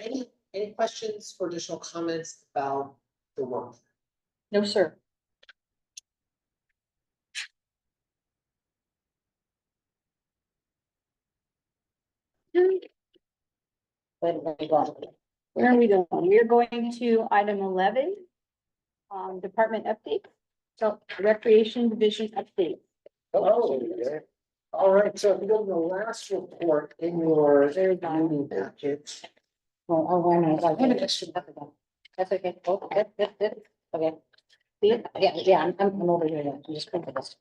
any questions or additional comments about the work? no, sir. But we got it. Where are we going? We're going to item 11. Department update. So recreation division update. Oh, yeah. All right, so if you go to the last report in your meeting packet. Oh, wait a minute, I I have an have extra. That's okay. Oh, good. Okay. Yeah, I'm over here now. I'm just going for this.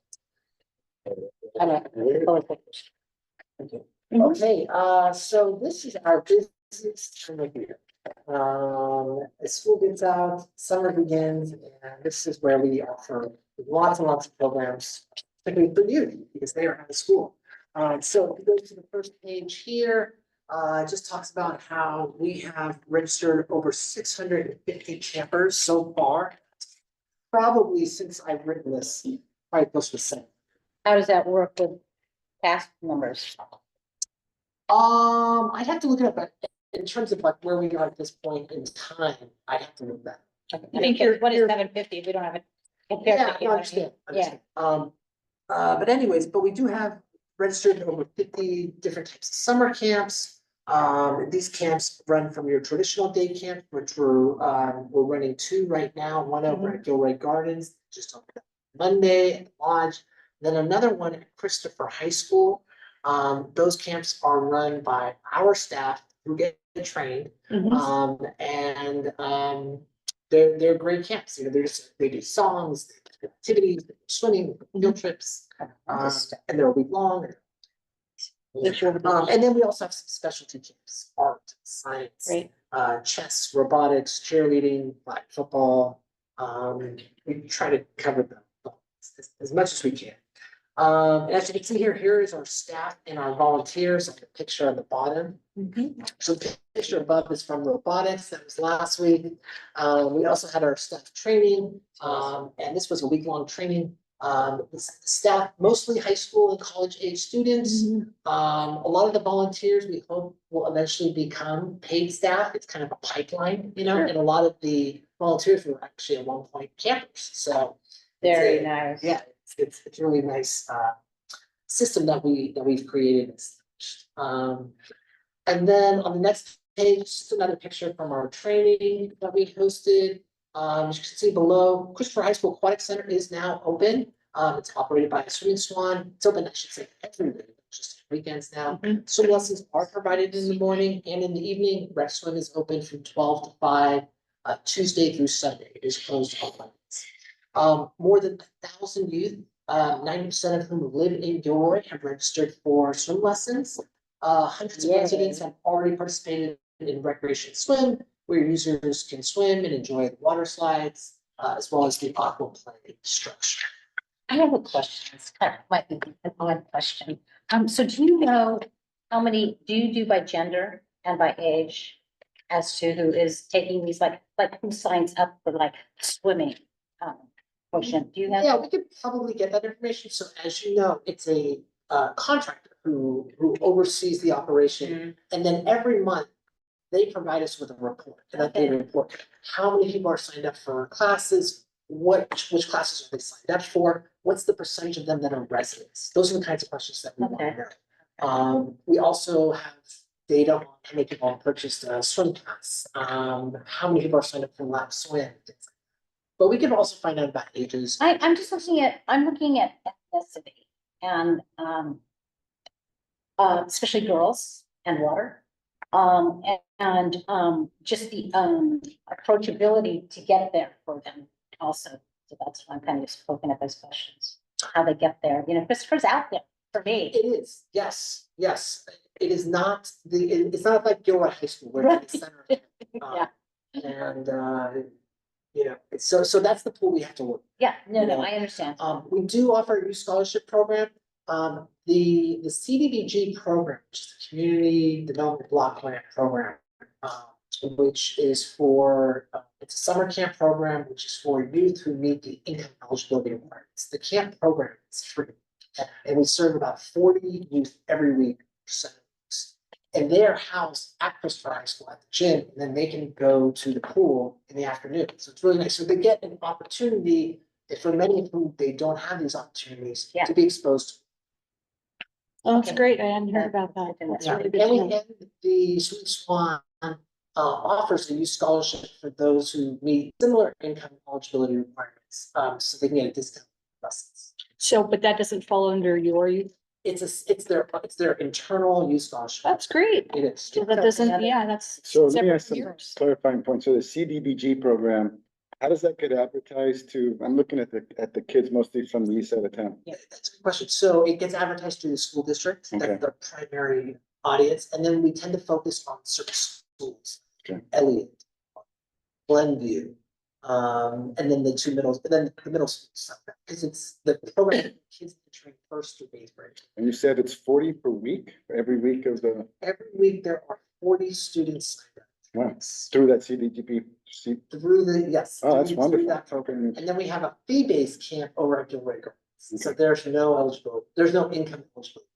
I'm a. Okay, so this is our busiest time of year. As school gets out, summer begins, and this is where we offer lots and lots of programs, particularly for youth, because they are out of school. So if you go to the first page here, it just talks about how we have registered over 650 campers so far. Probably since I've written this, probably close to 7. How does that work with past numbers? I'd have to look it up, but in terms of like where we are at this point in time, I'd have to look that. I think what is 750 if we don't have it? compared to Yeah, here, I I understand. mean, Yeah, But anyways, but we do have registered over 50 different types of summer camps. These camps run from your traditional day camp, which we're running 2 right now, one over at Gilroy Gardens, just on Monday at the lodge. Then another one at Christopher High School. Those camps are run by our staff who get trained. They're great camps, you know, they do songs, activities, swimming, field trips, and they're a week long. And then we also have some specialty camps, art, science, Great. Chess, robotics, cheerleading, flag football. We try to cover them as much as we can. And as you can see here, here is our staff and our volunteers, like the picture on the bottom. So the picture above is from robotics, that was last week. We also had our staff training, and this was a week-long training. The staff, mostly high school and college age students. A lot of the volunteers we hope will eventually become paid staff. It's kind of a pipeline, you know, and a lot of the volunteers were actually at one point campers, so. very nice. Yeah, it's a really nice system that we've created. And then on the next page, just another picture from our training that we hosted. As you can see below, Christopher High School Aquatic Center is now open. It's operated by Swimming Swan. It's open, I should say, every day, just weekends now. Swim lessons are provided in the morning and in the evening. Rec swim is open from 12 to 5, Tuesday through Sunday. It is closed on Mondays. More than 1,000 youth, 90% of whom live in Gilroy, have registered for swim lessons. Hundreds of Yay. residents have already participated in recreation swim, where users can swim and enjoy the water slides, as well as the aqua play structure. I have a question. It's kind of might be an odd question. So do you know how many, do you do by gender and by age? As to who is taking these, like who signs up for like swimming? Portion, do you have? Yeah, we could probably get that information. So as you know, it's a contractor who oversees the operation. And then every month, they provide us with a report, and that they report how many people are signed up for classes, which classes are they signed up for, what's the percentage of them that are residents? Those are the kinds of questions that we want to know. We also have data on how many people have purchased a swim pass, how many people are signed up for lap swim, things like that. But we can also find out about ages. I'm just looking at, ethnicity and, especially girls and water. Just the, approachability to get there for them also. So that's why I'm kind of just poking at those questions, how they get there. You know, Christopher's out there for me. It is, yes. it is not it's not like Gilroy High School where it's in the center. Yeah. And, you know, so that's the pool we have to work. Yeah, no, I understand. We do offer a youth scholarship program. The CDBG program, which is the Community Development Block Grant Program, which is for, it's a summer camp program, which is for youth who meet the income eligibility requirements. The camp program is free. And we serve about 40 youth every week for 7 weeks. And they're housed at Christopher High School at the gym, and then they can go to the pool in the afternoon. So it's really nice. So they get an opportunity, for many of whom they don't have these opportunities, Yeah. to be exposed to. Oh, that's great. I hadn't heard about that. That's Yeah, really good and to we, know. and the Sweet Swan offers a youth scholarship for those who meet similar income eligibility requirements, so they can get a discount on buses. So, but that doesn't fall under your youth. It's their internal youth scholarship. That's great. It is. So that doesn't, yeah, that's. So let me separate ask from some yours. clarifying points. So the CDBG program, how does that get advertised to, I'm looking at the kids mostly from the east side of town. Yeah, that's a good question. So it gets advertised through the school district, Okay. that's the primary audience, and then we tend to focus on certain schools. Okay. Elliott, Glenview, and then the two middles, and then the middle school stuff, because it's the program for kids entering first through eighth grade. And you said it's 40 per week, every week of the, Every week there are 40 students signed up. wow, through that CDGP. Through the, yes. Oh, that's through wonderful. that program. Okay. And then we have a fee-based camp over at Gilroy Gardens. So there's no income eligibility.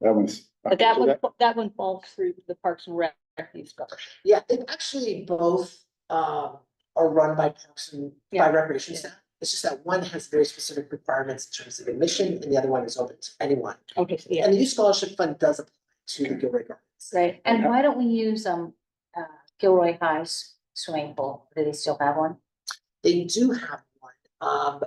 That one's. But that so one, that one falls through the Parks and Rec youth scholarship. Yeah, they actually both are run by Parks and by Recreation staff. It's just that one has very specific requirements in terms of admission and the other one is open to anyone. Okay, so yeah, And the youth scholarship fund does apply to the Gilroy Gardens. Right, and why don't we use, Gilroy High's swimming pool? Do they still have one? They do have one.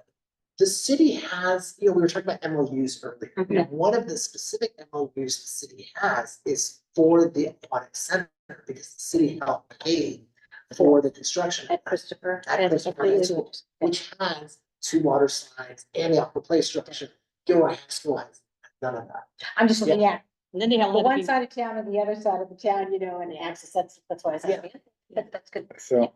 The city has, you know, we were talking about MOUs earlier. Mhm. One of the specific MOUs the city has is for the aquatic center because the city helped pay for the construction. At Christopher? At Christopher High School, which has 2 water slides and the aqua play structure. Gilroy High School has none of that. I'm just looking at and then they have. the one side of town and the other side of the town, you know, and the access, that's why I said, that's good. So,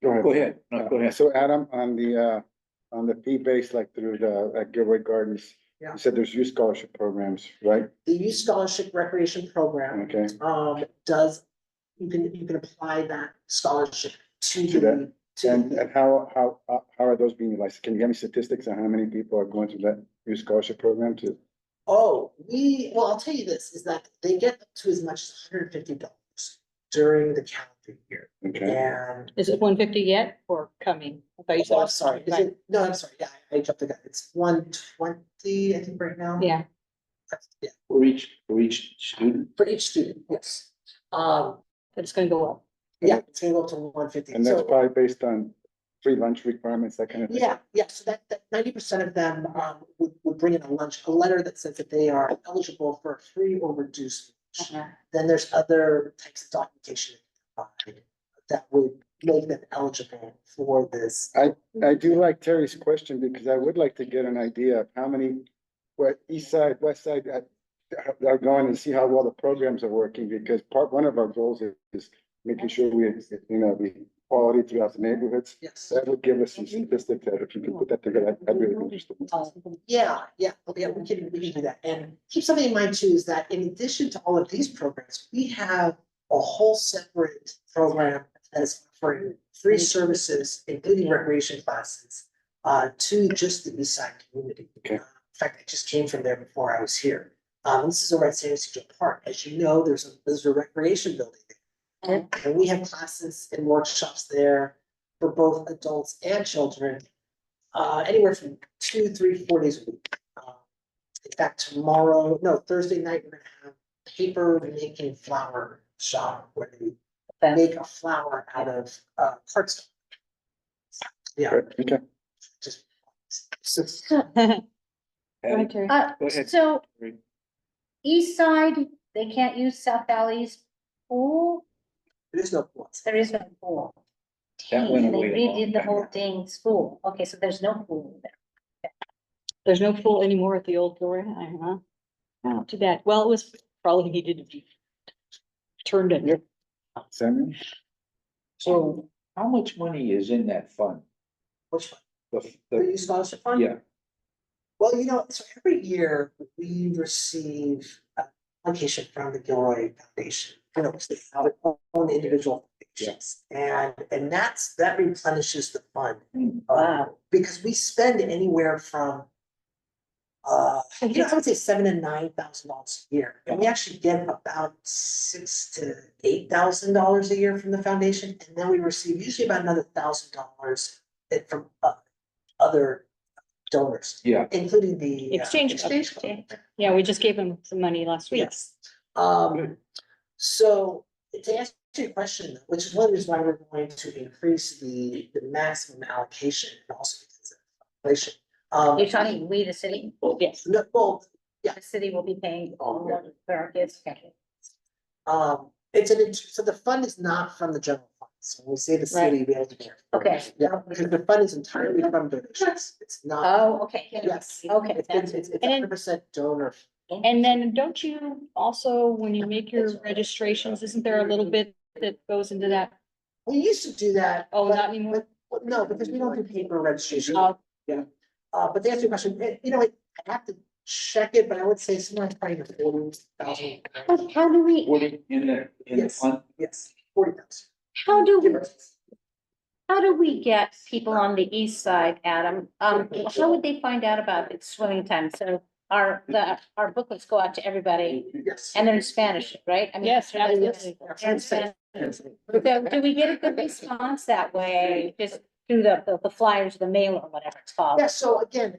go ahead. Go ahead, no, go ahead. So Adam, on the fee base, like through the, at Gilroy Gardens, Yeah. you said there's youth scholarship programs, right? The youth scholarship recreation program, Okay, you can apply that scholarship to To that. the, to and, the, and how are those being utilized? Can you give me statistics on how many people are going through that youth scholarship program to? well, I'll tell you this, is that they get up to as much as $150 during the calendar year. Okay, And, Is it 150 yet or coming? I thought you said. oh, I'm sorry, is it, no, I'm sorry, yeah, I jumped the gun, it's 120, I think, right now. Yeah, Yeah, For each student? for each student, yes. but it's gonna go up. Yeah, it's gonna go up to 150. and that's So- probably based on free lunch requirements, that kind of thing? Yeah, so that 90% of them would bring in a letter that says that they are eligible for a free or reduced lunch. Uh-huh. Then there's other types of documentation that would make them eligible for this. I do like Terry's question because I would like to get an idea of how many, what east side, west side are going and see how well the programs are working, because one of our goals is making sure we, you know, the quality throughout the neighborhoods. Yes. That would give us some statistics that if you could put that together, I'd really be interested. Yeah, okay, we can do that. And keep something in mind too, is that in addition to all of these programs, we have a whole separate program that is offering free services, including recreation classes, to just the East Side community. Okay. In fact, I just came from there before I was here. This is over at San Ysidro Park. As you know, there's a recreation building there. And we have classes and workshops there for both adults and children, anywhere from 2, 3, 4 days a week. In fact, Thursday night, we're gonna have paper making flower shop where they make a flower out of cardstock. Yeah, Okay, just. Right, Terry. Go ahead. So Terry. east side, they can't use South Valley's pool, There's no points. there is no pool. That went Dang, away a They long redid the time whole ago. dang school, okay, so there's no pool there. There's no pool anymore at the old Gilroy High, huh? Oh, too bad. Well, it was probably needed to be turned in. Yep. Samuel? So how much money is in that fund? Which one? The, The the, youth scholarship fund? yeah, Well, so every year we receive an application from the Gilroy Foundation. It's their own individual foundations. And that replenishes the fund. Wow. Because we spend anywhere from I would say $7,000 to $9,000 a year. And we actually get about $6,000 to $8,000 a year from the foundation. And then we receive usually about another $1,000 from other donors, yeah. including the Exchange Club. Club. Yeah, we just gave him some money last week. Yes. So to answer your question, which is one reason why we're going to increase the maximum allocation and also because of inflation. You're talking we, the city? Yes. No, well, The city will be paying all for our kids. Okay. so the fund is not from the general fund. So when we say the city, we have to be. Okay. Yeah, because the fund is entirely from donations. It's not. Oh, okay. Yes. Okay. It's And then- 100% donor. And then don't you also, when you make your registrations, isn't there a little bit that goes into that? We used to do that. Oh, but- not anymore? but no, because we don't do paper registration. Oh. But to answer your question, I have to check it, but I would say somewhere probably in the 40,000. How do we, In the Yes. fund? Yes, 40,000. how do we get people on the east side, Adam? How would they find out about it swimming time? So our booklets go out to everybody Yes. and they're in Spanish, right? I mean, Yes, they're in absolutely. Spanish. So do we get a good response that way, just through the flyers, the mail or whatever it's called? Yeah, so again,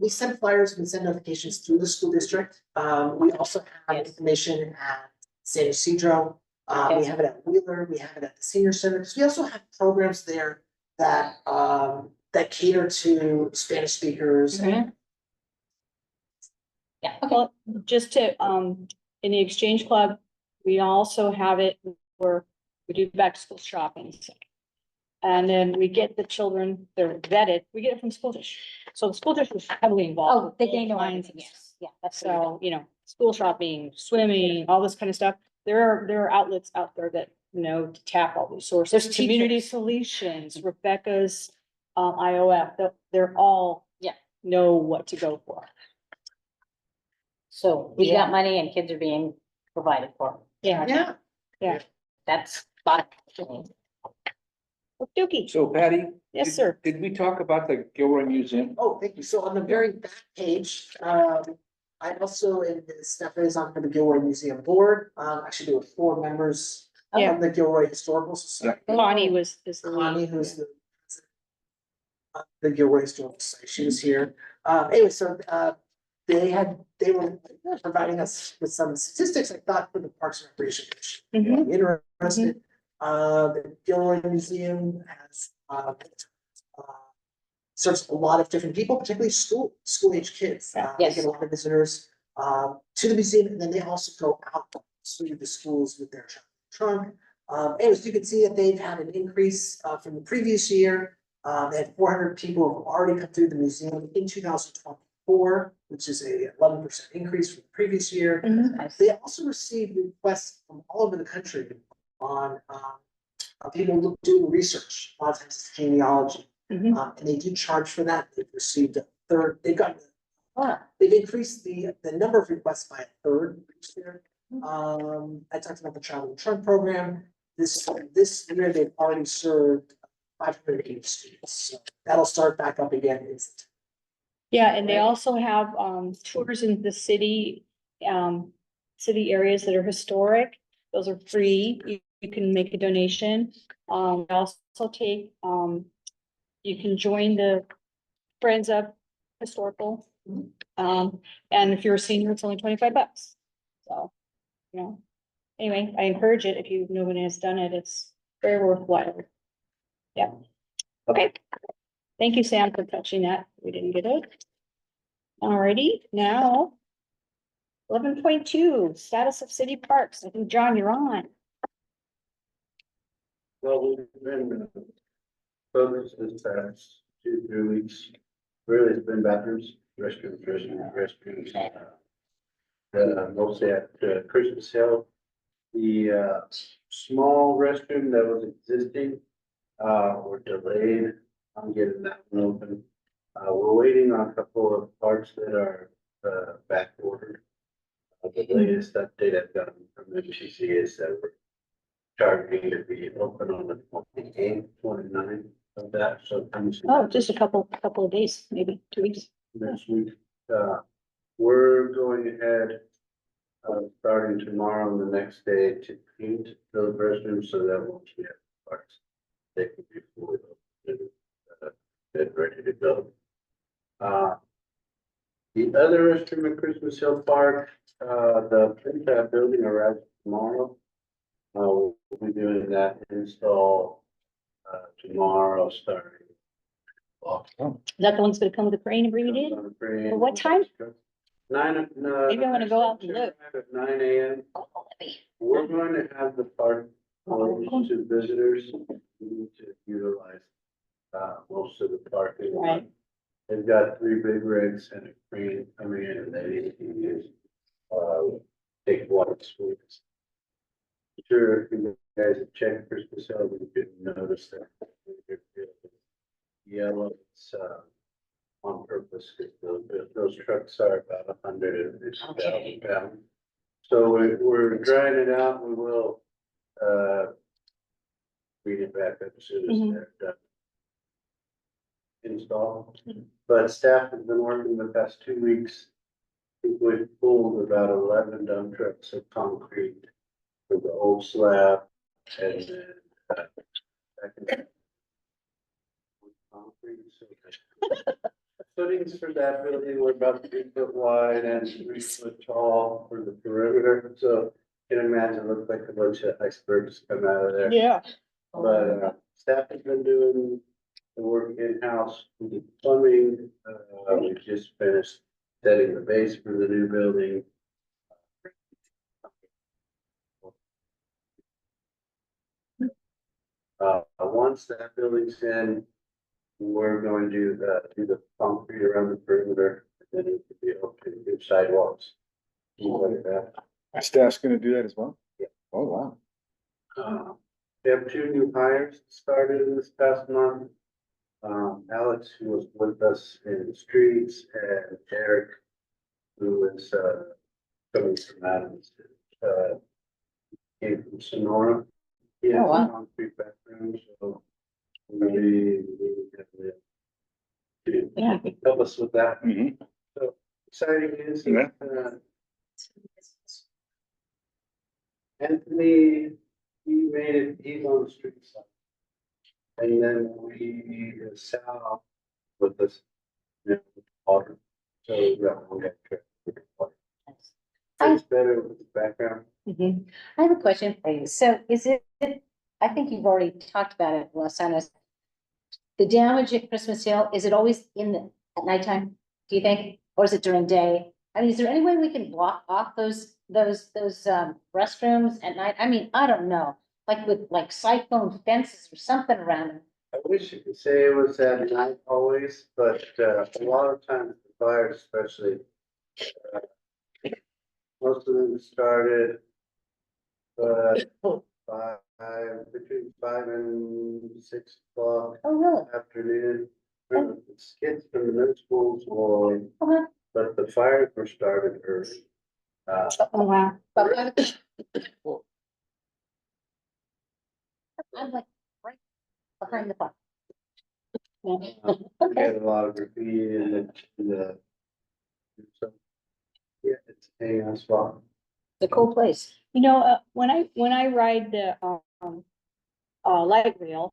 we send flyers, we send notifications through the school district. We also have Yes. information at San Ysidro. We have it at Wheeler, we have it at the senior center, because we also have programs there that cater to Spanish speakers. Mhm. Yeah, okay. Well, just to, in the Exchange Club, we also have it where we do back to school shopping. And then we get the children, they're vetted, we get it from school district. So the school district is heavily involved. Oh, they know everything, yes, yeah, that's. So, school shopping, swimming, all this kind of stuff. There are outlets out there that, to tap all these sources. There's Community teachers. Solutions, Rebecca's, IOF, they're all. Yeah. Know what to go for. So we got money and kids are being provided for. Yeah. Yeah, That's fine. Okey-dokey. So Patty? Yes, did- sir. Did we talk about the Gilroy Museum? oh, thank you. So on the very back page, I also, and Stephanie is on for the Gilroy Museum Board, actually there were 4 members Yeah. of the Gilroy Historical Society. Connie is the Connie, lead. who's the Gilroy Historical Society, she was here. Anyway, so, they were providing us with some statistics, I thought, for the Parks and Recreation Commission. Mhm. Interested. The Gilroy Museum has, serves a lot of different people, particularly school age kids. They Yes. get a lot of visitors, to the museum, and then they also go out to the schools with their trunk. Anyways, you can see that they've had an increase, from the previous year. They had 400 people who have already come through the museum in 2024, which is a 11% increase from the previous year. Mhm. They also received requests from all over the country on, people doing research, a lot of times it's genealogy. Mhm. And they do charge for that. They've received Ah. they've increased the number of requests by a third each year. I talked about the travel and trunk program. This year, they've already served 580 students. So that'll start back up again in September. Yeah, and they also have, tours in the city, city areas that are historic. Those are free. You can make a donation. They also take, you can join the Friends of Historical. And if you're a senior, it's only $25. So, anyway, I encourage it. If nobody has done it, it's very worthwhile. Yeah. Okay. Thank you, Sam, for touching that. We didn't get it. Alrighty, now. 11.2, status of city parks. I think, John, you're on. Well, we've been focused this past 2-3 weeks. Really, it's been bathrooms, restrooms. mostly at Christmas Hill. The small restroom that was existing, were delayed on getting that one open. We're waiting on a couple of parts that are back ordered. The latest update I've gotten from MTC is that we're targeting to be open on the 28th, 29th of that, so. Oh, just a couple of days, maybe 2 weeks. Next week, we're going ahead, starting tomorrow and the next day to paint those restrooms so that once we have parts, they can be fully open, and ready to go. The other restroom at Christmas Hill Park, the prefab building arrives tomorrow. We'll be doing that install, tomorrow starting. Is that the one's gonna come with a crane and bring it in? At what time? Maybe I wanna go out and look. At 9 a.m. Oh, that'd be- We're going to have the park closed to visitors. We need to utilize, most of the parking lot. Right. They've got 3 big rigs and a crane coming in and they need to use, take water sweeps. Sure, if you guys have checked Christmas Hill, you could notice that. Yellow, it's, on purpose, because those trucks are about 150,000 pounds. So we're drying it out, we will, bring it back up as soon as they're done. Install, but staff has been working the past 2 weeks. I think we've pulled about 11 dump trucks of concrete for the old slab and then, second. Concrete, so footings for that building were about 3 foot wide and 3 foot tall for the perimeter, so you can imagine it looked like a bunch of icebergs come out of there. Yeah. But staff has been doing the work in-house, with the plumbing, we just finished setting the base for the new building. Once that building's in, we're going to do the concrete around the perimeter, and then it could be open, do sidewalks. Things like that. Our staff's gonna do that as well? Yeah. Oh, wow. We have 2 new hires started in this past month. Alex, who was with us in the streets, and Derek, who is, coming from Adams, came from Sonora. He has Oh, wow. a concrete background, so we're gonna be, Yeah. to help us with that. Mhm. So exciting news. Yeah. Anthony, he made it, he's on the street side. And then we, Sal with this, water. So we got one guy. It's better with the background. Mhm. I have a question for you. So is it, I think you've already talked about it, Los Angeles. The damage at Christmas Hill, is it always at nighttime, do you think? Or is it during day? I mean, is there any way we can block off those restrooms at night? I mean, I don't know, like with like cyclone fences or something around them. I wish you could say it was at night always, but a lot of times the fires especially. Most of them started. Between 5 and 6 o'clock Oh, really? afternoon. It's kids from the middle schools or, Okay. but the fires were started early. Oh, wow. But I'm like right behind the park. We had a lot of graffiti in the. So, yeah, it's a nice spot. It's a cool place. You know, when I ride the, light rail,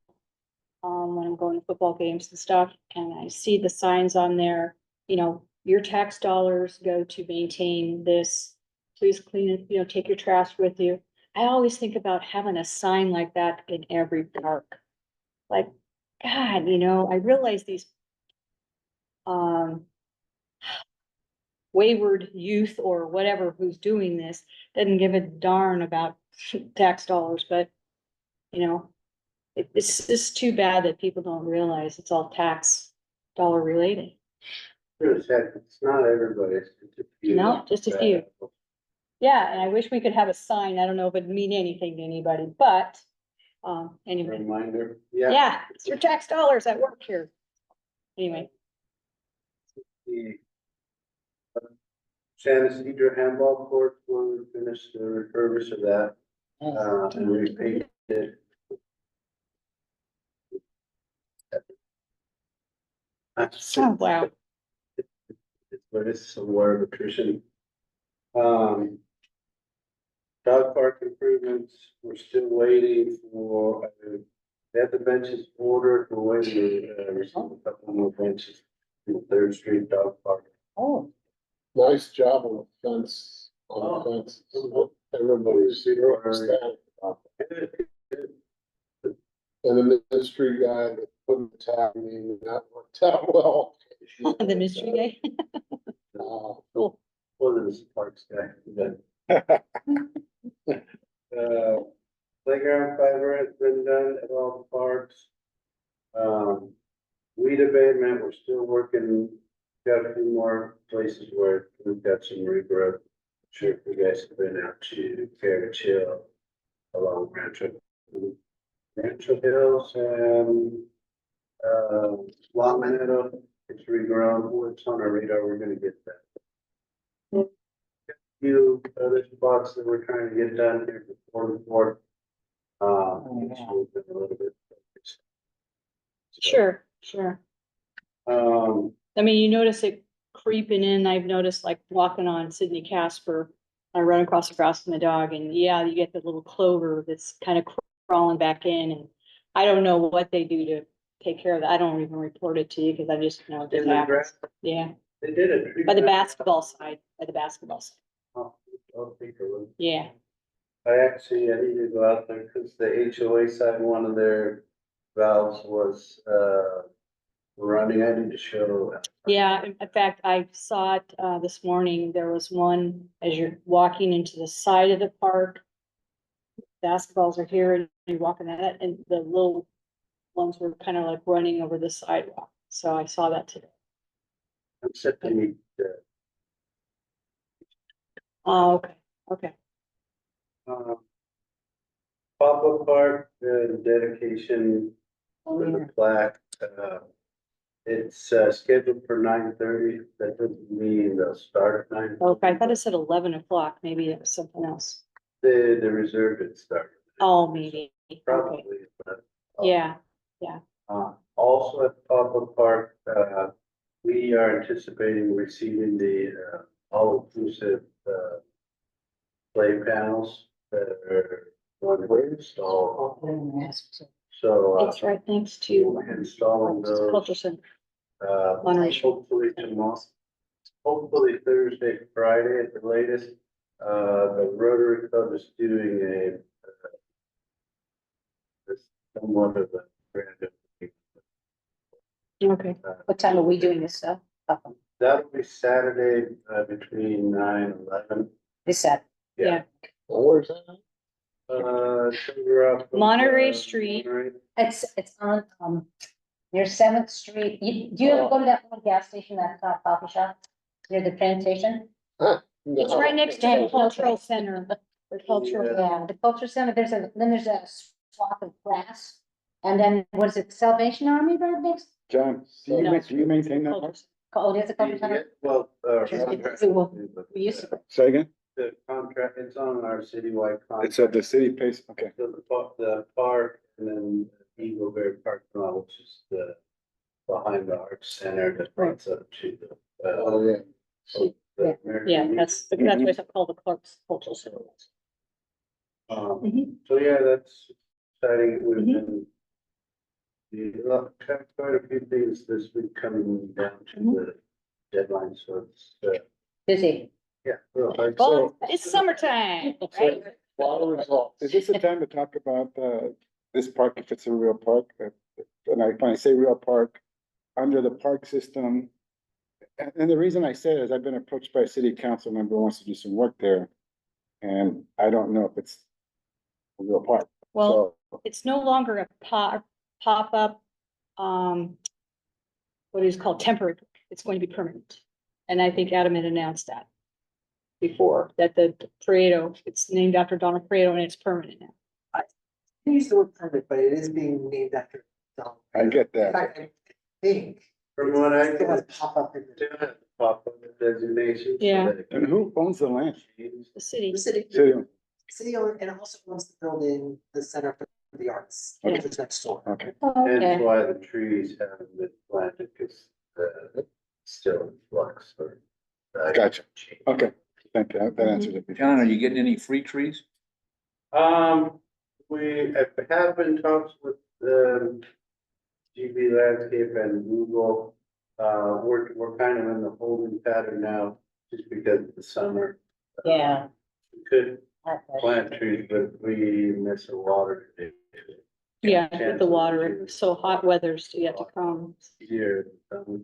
when I'm going to football games and stuff, and I see the signs on there, you know, your tax dollars go to maintain this. Please clean it, you know, take your trash with you. I always think about having a sign like that in every park. Like, God, you know, I realize these, wayward youth or whatever who's doing this doesn't give a darn about tax dollars, but you know, it's just too bad that people don't realize it's all tax dollar related. It's not everybody. It's just a few. No, just a few. Yeah, and I wish we could have a sign. I don't know if it'd mean anything to anybody, but, anyway, Reminder, yeah, it's your tax dollars that work here. Anyway, the San Isidro handball court, we'll finish the refurbish of that, and repaint it. oh, wow. But it's a word of attrition. Dog park improvements, we're still waiting for, they have the benches ordered, we're waiting to receive a couple more benches in the Third Street Dog Park. Oh, Nice job on the fence, on the fence. Everybody's super ecstatic about that. And the mystery guy that put the tag in, that worked out well. The mystery guy. Cool. Well, this parks guy, but, playground fiber has been done at all the parks. Weed abatement, we're still working, got a few more places where we've got some regrowth. Sure, if you guys have been out to Carriage Hill along Rancho Hills and, Long Meadow, it's regrown, it's on our radar, we're gonna get that. Few other spots that we're trying to get done here before the fourth. It's moving a little bit. Sure, sure. I mean, you notice it creeping in. I've noticed like walking on Sydney Casper. I run across the grass with my dog and yeah, you get the little clover that's kind of crawling back in and I don't know what they do to take care of that. I don't even report it to you because I just know it In just the happens. grass, Yeah, they did a tree. by the basketball side, by the basketball side. I'll take a look. Yeah, I need to go out there because the HOA side, one of their valves was, running. I need to show. yeah. In fact, I saw it, this morning. There was one as you're walking into the side of the park. Basketballs are here and you're walking at it and the little ones were kind of like running over the sidewalk. So I saw that today. I'm set to meet, Oh, okay, okay. Pop-up park, dedication for the plaque, it's, scheduled for 9:30. That doesn't mean they'll start at 9. Okay, I thought it said 11 o'clock. Maybe it was something else. The reserve had started. Oh, maybe. Okay, Probably, but. yeah, Also at Papa Park, we are anticipating receiving the, all-inclusive, play panels that are going to be installed. So, it's right next to. installing those, Culture Center. Monterey Street. hopefully tomorrow, hopefully Thursday, Friday at the latest. The Rotary Club is doing a, somewhat of a grand opening. Okay, what time are we doing this stuff? That'll be Saturday, between 9 and 11. This Saturday. yeah. Where's that? We're up. Monterey Street. Monterey. It's on, near Seventh Street. Do you ever go to that little gas station, that coffee shop near the train station? It's right next to the cultural center. The cultural, Yeah, the culture center, then there's a swath of grass. And then what is it, Salvation Army right next? John, No. do you maintain that? Culture park? Center. Oh, there's a culture center? Well, We used to. Say again? the contract, it's on our citywide contract. It's at the city pace, okay. So the park and then Eagle Bear Park, which is the, behind the Arts Center that runs up to the. Oh, yeah. the American Yeah, Legion. that's what it's called, the Clark's Cultural Center. Um, so yeah, that's exciting. We've been. Got quite a few things this week coming down to the deadline, so it's, Busy. yeah. Well, Well, it's summertime, right? Is this the time to talk about, this park, if it's a real park? And when I say real park, under the park system. And the reason I say it is I've been approached by a city council member who wants to do some work there. And I don't know if it's a real park. Well, So, it's no longer a pop-up, what is called temporary. It's going to be permanent. And I think Adam had announced that. before, that the Pareto, it's named after Donna Pareto and it's permanent now. I use the word permit, but it is being named after. Don. I get In that. fact, I think. From what I It's gonna can, pop up in do the, have to pop up the designation. so Yeah. that it can And who owns the land? change. The city. the city, City. city owned, and also owns the building, the Center for the Arts, Yeah. which is next door. Okay, Okay. Hence why the trees haven't been planted, because still in flux or. Gotcha. okay, thank you, that answers it. John, are you getting any free trees? We have been talks with GB Landscape and Google. We're kind of in the holding pattern now, just because of the summer. Yeah. We could Okay. plant trees, but we miss the water. Yeah, with the water, so hot weather's yet to come. Here, so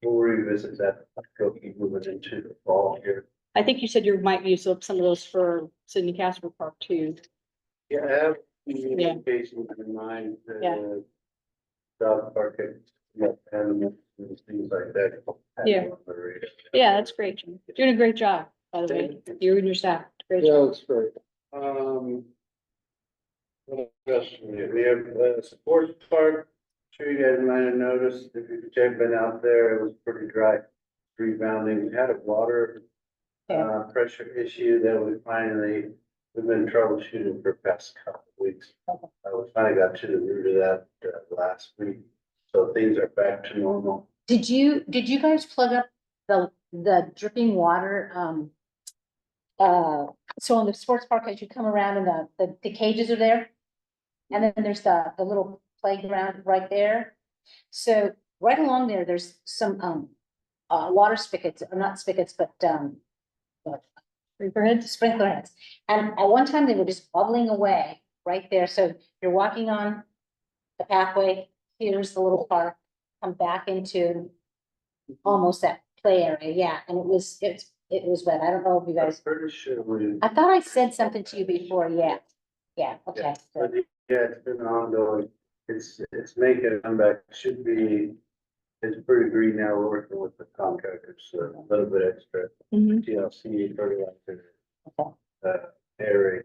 we'll revisit that, go keep moving into the fall here. I think you said you might use up some of those for Sydney Casper Park too. Yeah, I have communications in mind, Yeah. dog park and things like that. Yeah. Yeah, that's great, Jim. You're doing a great job, by the way, you and your staff, great Yeah, job. that's great. What else we have, sports park, sure you guys might have noticed, if you've been out there, it was pretty dry. Rebounding, we had a water pressure issue that we've been troubleshooting for the past couple of weeks. We finally got to the root of that last week, so things are back to normal. Did you guys plug up the dripping water, so in the sports park, as you come around and the cages are there? And then there's the little playground right there. So right along there, there's some, water spigots, or not spigots, but, sprinkler heads. And at one time, they were just bubbling away right there. So you're walking on the pathway, here's the little park, come back into almost that play area, yeah, and it was wet. I don't know if you I'm guys, pretty sure we. I thought I said something to you before, yeah. Yeah, okay. But yeah, it's been ongoing, it's making a comeback, should be, it's pretty green now, we're working with the contractors, so a little bit extra. Mhm. TLC fertilizer, Okay. area.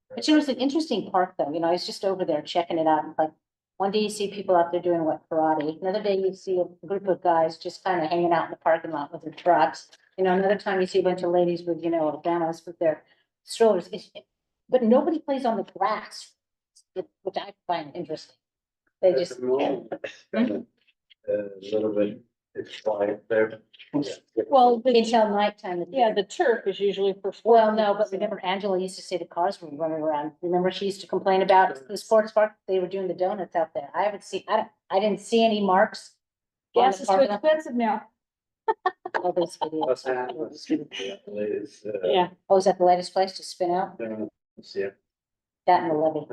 But it was an interesting park though, I was just over there checking it out, and like, one day you see people out there doing what, karate, another day you see a group of guys just kind of hanging out in the parking lot with their trucks. Another time you see a bunch of ladies with, grandmas with their strollers, but nobody plays on the grass, which I find interesting. They At just, the moment, it's kinda, a little bit, it's quiet there. Well, until nighttime. yeah, the turf is usually for. Well, no, but remember Angela used to say the cars were running around. Remember she used to complain about the sports park? They were doing the donuts out there. I haven't seen, I didn't see any marks. on Gas the is too parking lot. expensive now. Oh, those videos. What's happening? Latest, Yeah, Oh, is that the latest place to spin out? yeah. That and the levy.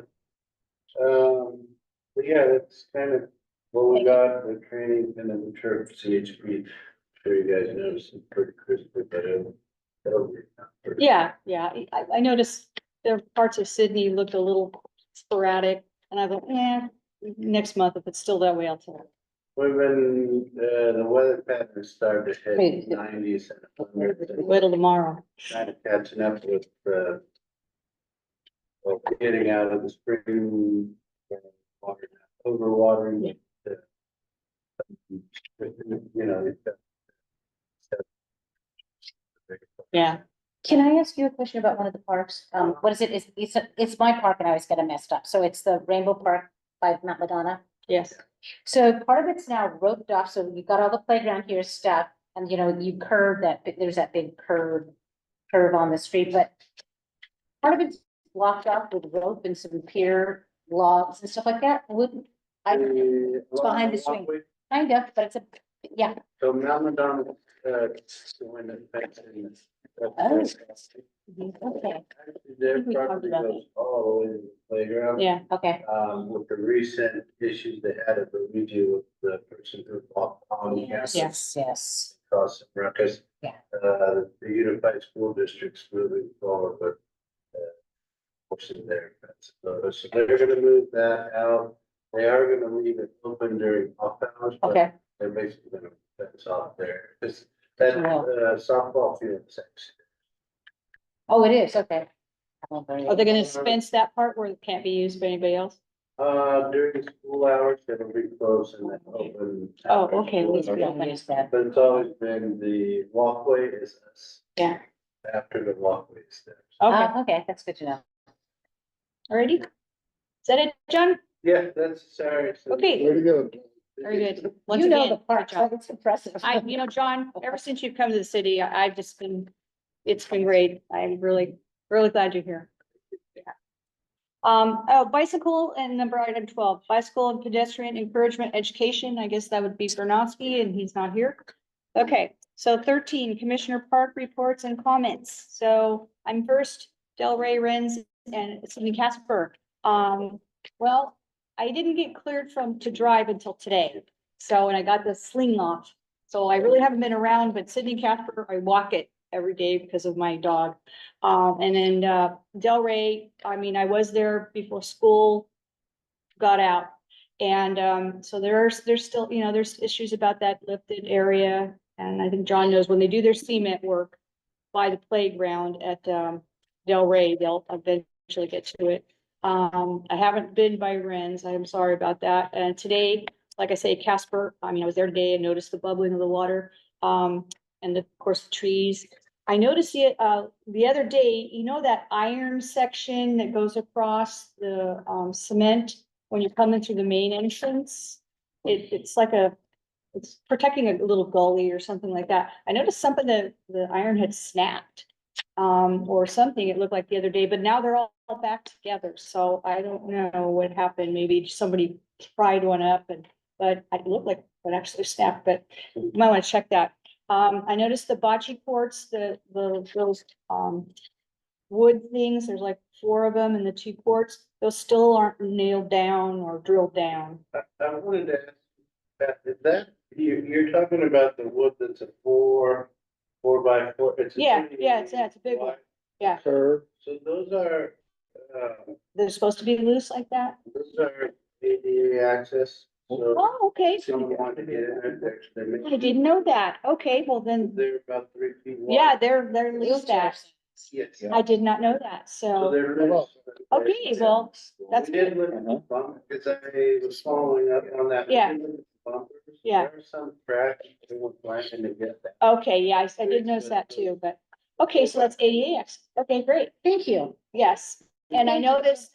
But yeah, that's kind of what we got, the training and then the church CHP. Sure you guys noticed it's pretty crisp, but it'll be. yeah, I noticed there are parts of Sydney looked a little sporadic, and I thought, next month, if it's still that way, I'll tell her. We've been, the weather pattern started to hit nineties and hundreds. Wait till tomorrow. Kind of catching up with, well, getting out of the spring, water, overwatering. Yeah, Can I ask you a question about one of the parks? What is it? It's my park and I always get it messed up. So it's the Rainbow Park by Mount Madonna. yes, So part of it's now roped off, so you've got all the playground here stuff, and you curve there's that big curve on the street, but part of it's blocked off with rope and some pier logs and stuff like that, it's behind the swing, kind of, but yeah. So Mount Madonna, when the fence in. Oh. Okay, Their we talked property about goes all the way to the playground. yeah, okay. With the recent issues they had at Luigi with the person who walked on. Yes. Crossing ruckus. Yeah. The Unified School District's moving forward, but. Pushing their fence. So they're gonna move that out. They are gonna leave it open during off hours. But Okay, they're basically gonna fence off there. It's That, Well. softball field section. Oh, it is, okay. Are they gonna fence that part where it can't be used by anybody else? During school hours, it'll be closed and then open. Oh, after okay, school at least we hours. don't Use that. But it's always been the walkway is us. Yeah. After the walkway is there. Okay, Okay, that's good to know. alrighty. Is that it, John? Yeah, that's, sorry. so- Okay. Way to go. Very good. Once You know again, the good park, job. that's impressive. John, ever since you've come to the city, I've just been, it's been great. I'm really, really glad you're here. Bicycle and number item 12, bicycle and pedestrian encouragement education. I guess that would be Bernowski and he's not here. Okay, so 13, Commissioner Park reports and comments. So I'm first, Del Rey, Renz, and Sidney Casper. Well, I didn't get cleared to drive until today. So, and I got the sling off. So I really haven't been around, but Sidney Casper, I walk it every day because of my dog. And then, Del Rey, I mean, I was there before school got out. And, so there's still, there's issues about that lifted area. And I think John knows when they do their cement work by the playground at, Del Rey, they'll eventually get to it. I haven't been by Ren's. I'm sorry about that. And today, like I say, Casper, I mean, I was there today and noticed the bubbling of the water. And of course, the trees. I noticed it, the other day, that iron section that goes across the, cement when you're coming through the main entrance? It's like it's protecting a little gully or something like that. I noticed something that the iron had snapped. Or something, it looked like the other day, but now they're all back together, so I don't know what happened, maybe somebody pried one up but it looked like it actually snapped, but you might wanna check that. I noticed the bocce courts, those, wood things, there's like 4 of them in the 2 courts, those still aren't nailed down or drilled down. I wanted to ask, Beth, is that, you're talking about the wood that's a 4x4? It's a Yeah, 50 it's a big one, wide. yeah, So those are, they're supposed to be loose like that? those are ADA access, so Oh, okay, if someone wanted to get in there, they I make. didn't know that, okay, well then, They're about 3 feet wide. yeah, they're loose that. Yes. I did not know that, So so, they're loose. okay, well, that's We did good. lift the bump, because I was following up on that. Yeah. Bumpers. Yeah. There are some cracks, they were planning to get that. Okay, yeah, I did notice that too, but, okay, so that's ADAX, okay, great, Thank you. yes. And I Thank you. noticed,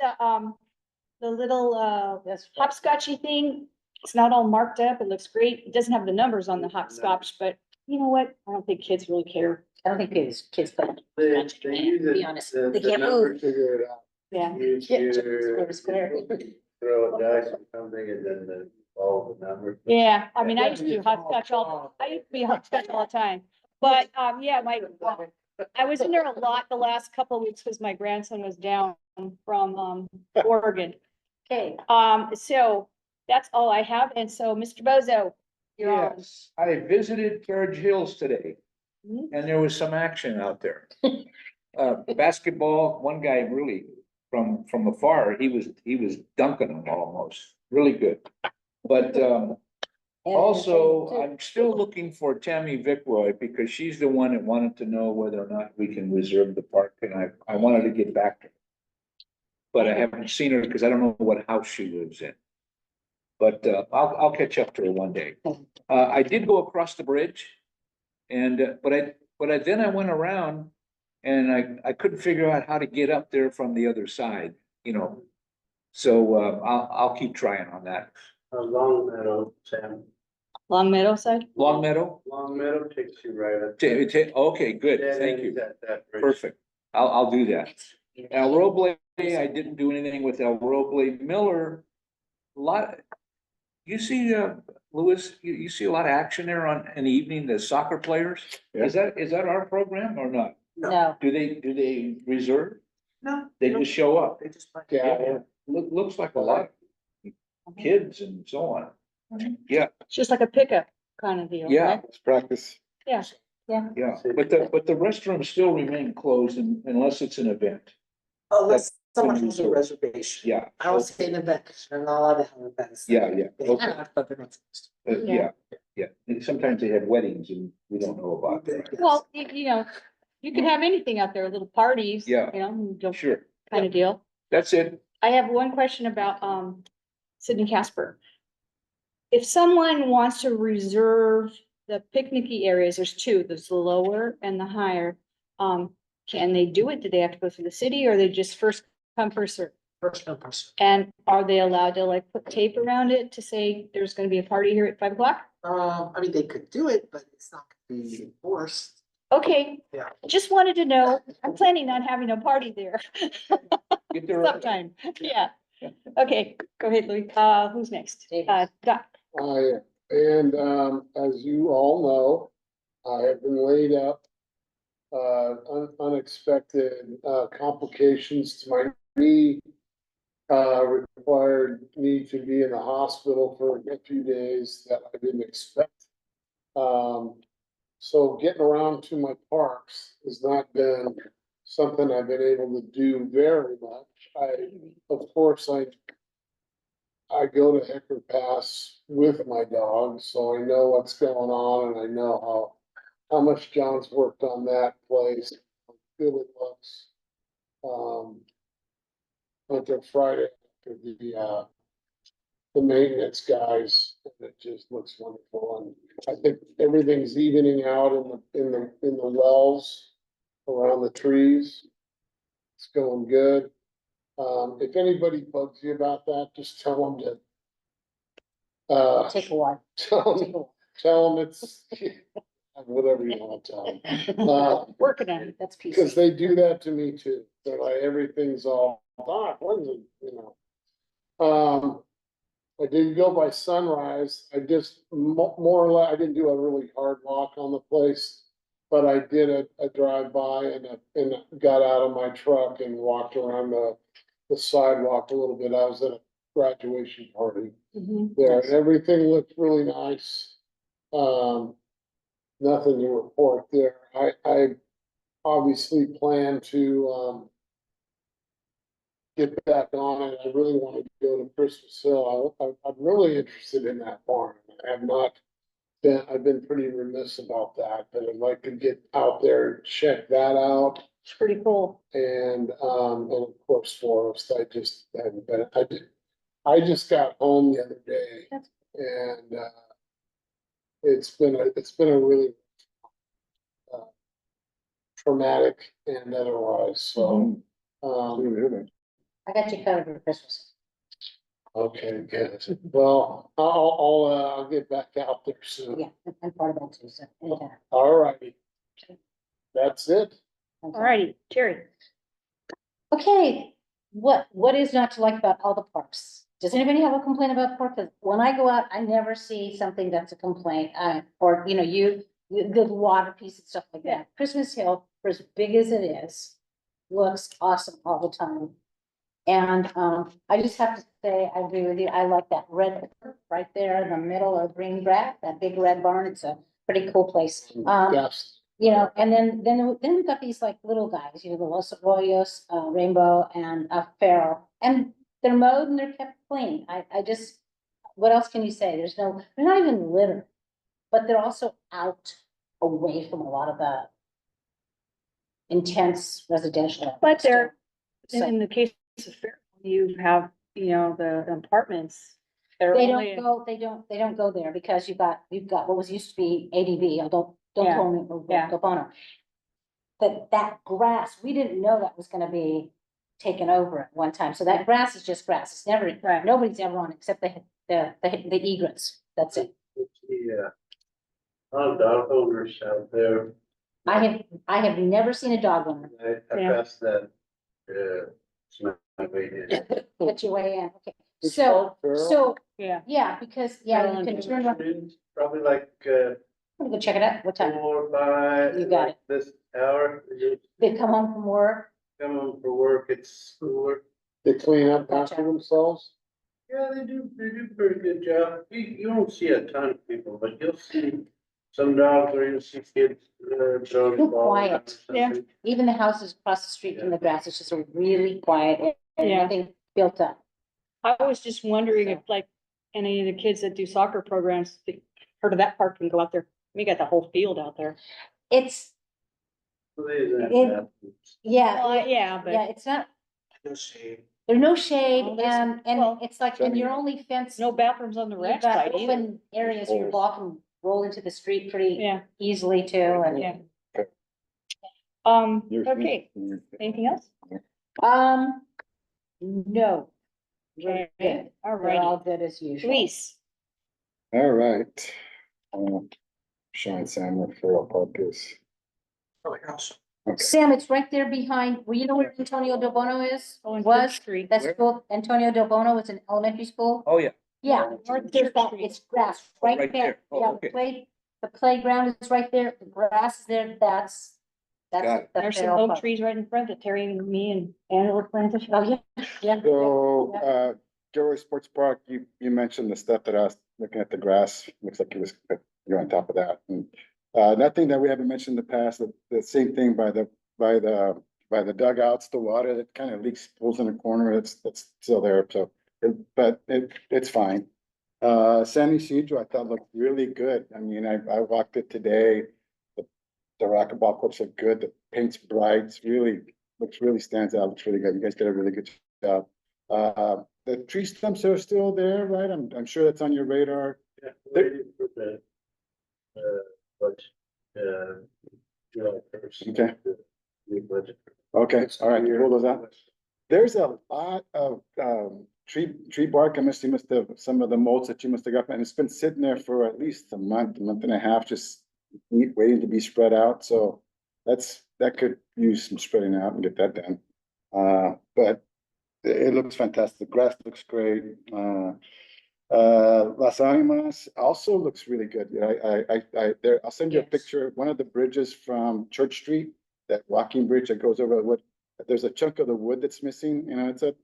the little, That's hopscotchy thing, it's not all marked up, it looks great, it doesn't have the numbers on the hopscotch, but you know what, I don't think kids really care, I don't think kids, but They use to it. be honest, the- they the can't number move. Figure it out. yeah. Use Yeah, your, square to square. throw a dice or something and then all the numbers. Yeah, I mean, I used to do hopscotch I used to be hopscotch all the time, but, yeah, I was in there a lot the last couple of weeks because my grandson was down from, Oregon. Okay, So that's all I have, and so, Mr. Bozo, you're on. Yes, I visited Carriage Hills today. Mhm. And there was some action out there. Basketball, one guy really from afar, he was dunking them almost, really good. But also, I'm still looking for Tammy Vickroy because she's the one that wanted to know whether or not we can reserve the park and I wanted to get back to her. But I haven't seen her because I don't know what house she lives in. But I'll catch up to her one day. I did go across the bridge. And then I went around and I couldn't figure out how to get up there from the other side, So I'll keep trying on that. Long Meadow, Sam. Long Meadow side? Long Meadow? Long Meadow takes you right up. Okay, good, Dead thank ends you. at that bridge. Perfect. I'll do that. El Roble, I didn't do anything with El Roble. Miller, you see, Louis, you see a lot of action there in the evening, the soccer players? Yeah. Is that our program or not? no, Do they reserve? No. They just show up? They just. Yeah. Looks like a lot of kids and so on. Yeah, It's just like a pickup kind of deal, Yeah. right? Let's practice. Yeah, yeah, but the restrooms still remain closed unless it's an event. Unless someone That's- has a reservation. Yeah, I don't say an event, 'cause you're not allowed to have events. yeah, They okay. have, but they're not supposed to. Yeah, Yeah, and sometimes they have weddings and we don't know about that. Well, you know, you can have anything out there, little parties. Yeah. You know, Sure, kind of deal. that's it. I have one question about, Sidney Casper. If someone wants to reserve the picnicky areas, there's two, there's the lower and the higher. Can they do it? Do they have to go through the city or are they just first come, first served? First come, first. And are they allowed to like put tape around it to say there's gonna be a party here at 5 o'clock? I mean, they could do it, but it's not gonna be enforced. Okay. Yeah. Just wanted to know, I'm planning on having a party there Get there. sometime, yeah. Okay, go ahead, Louis. Who's next? Davis. Doc. And, as you all know, I have been laid up. Unexpected, complications to my knee. Required me to be in the hospital for a few days that I didn't expect. So getting around to my parks has not been something I've been able to do very much. Of course, I go to Hector Pass with my dog, so I know what's going on and I know how much John's worked on that place. How good it looks. Went there Friday after the maintenance guys, and it just looks wonderful. And I think everything's evening out in the wells around the trees. It's going good. If anybody bugs you about that, just tell them to, Take a while. tell them it's, whatever you want to tell them. Working on it. That's Because peaceful. they do that to me too. They're like, everything's all, when's it, I didn't go by sunrise. I just more or less, I didn't do a really hard walk on the place. But I did a drive by and got out of my truck and walked around the sidewalk a little bit. I was at a graduation party there and everything looked really nice. Nothing to report there. I obviously plan to, get back on it. I really want to go to Christmas Hill. I'm really interested in that barn. I have not been, I've been pretty remiss about that, but if I could get out there, check that out. It's pretty cool. And of course, Forest, I just haven't been, I just got home the other day and, it's been a really traumatic and otherwise, so, I got you covered for Christmas. okay, good. Well, I'll get back out there soon. Yeah, I'm part of that too, so. anytime. All righty. That's it. All righty, Terry. Okay, what is not to like about all the parks? Does anybody have a complaint about the park? 'Cause when I go out, I never see something that's a complaint, or, you know, the water piece and stuff like that. Christmas Hill, for as big as it is, looks awesome all the time. And, I just have to say, I agree with you, I like that red right there in the middle of Greengrass, that big red barn, it's a pretty cool place. Yes. You know, and then we've got these like little guys, you know, the Los Arroyos, Rainbow and Farrell, and they're mowed and they're kept clean. I just, what else can you say? They're not even litter, but they're also out away from a lot of the intense residential. But they're, So- in the case of Fairfield, you have, you know, the apartments. They're They only- they don't go there because you've got what was used to be ADB, don't Yeah. tell me, or Yeah. Gabbana. That grass, we didn't know that was gonna be taken over at one time, so that grass is just grass, it's never, Right. nobody's ever on it except the egrets, that's it. Yeah. Dog owners out there, I have never seen a dog owner, I Yeah. passed that, it's my way in. put your way in, okay, It's so, Park Farrell. so, Yeah, yeah, because, yeah, you can turn around, Probably like, I'm gonna go check it out, what time, 4, 5. You got like this hour, you they come home from work, come home for work, it's schoolwork. They clean up Gotcha. after themselves. Yeah, they do a pretty good job. You don't see a ton of people, but you'll see some dogs or you'll see kids, throwing They're balls or quiet. Yeah. something. even the houses across the street from the grass, it's just a really quiet, and Yeah. nothing built up. I was just wondering if like any of the kids that do soccer programs, heard of that park and go out there. We got the whole field out there. It's, It- yeah, Well, yeah, yeah, but it's not, No shade. there's no shade Oh, there's- and well, it's like, and you're only fenced. no bathrooms on the You've ranch got side either. open areas where you walk and roll into the street pretty Yeah, easily too, and. yeah. You're- Okay, anything else? No. We're Okay, good. all We're all righty. good as usual. Please. All right. Sean Sandler for our park is. Oh, my gosh. Okay. Sam, it's right there behind, well, you know where Antonio Del Bono is? Oh, on Church Was, Street. that's school, Antonio Del Bono is an elementary school? Oh, yeah. Yeah, North there's Church that, Street. it's grass, Oh, right right there. there. Oh, Yeah, okay. the playground is right there, the grass is there, that's. Got it. the There's some feral oak park. trees right in front that Terry and me and Anna were planting. Oh, yeah, yeah. So, Gilroy Sports Park, you mentioned the stuff that I was looking at the grass, looks like you was, you're on top of that. And nothing that we haven't mentioned in the past, the same thing by the dugouts, the water that kind of leaks, pools in the corner, that's still there, so, but it's fine. San Isidro, I thought looked really good. I mean, I walked it today. The racquetball courts are good, the paint's bright, it's really, really stands out, looks really good. You guys did a really good job. The tree stumps are still there, right? I'm sure that's on your radar. Yeah, waiting for the, budget, July 1st. Okay. The new budget. Okay, all right, pull those out. There's a lot of tree bark. You must have some of the molds that you must have got, and it's been sitting there for at least a month and a half, just waiting to be spread out. So that could use some spreading out and get that done. But it looks fantastic. The grass looks great. Las Animas also looks really good. I'll send you a Yes. picture. One of the bridges from Church Street, that walking bridge that goes over the wood. There's a chunk of the wood that's missing,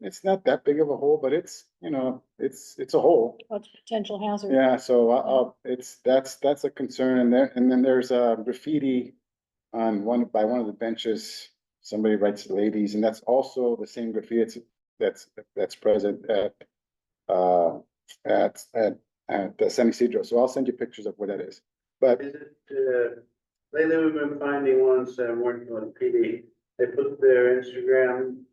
it's not that big of a hole, but it's a hole. What's potential hazard? Yeah, so that's a concern, and then there's graffiti on by one of the benches. Somebody writes ladies, and that's also the same graffiti that's present at the San Isidro. So I'll send you pictures of where that is. But Is it, lately we've been finding ones that I'm working on PD, they put their Instagram,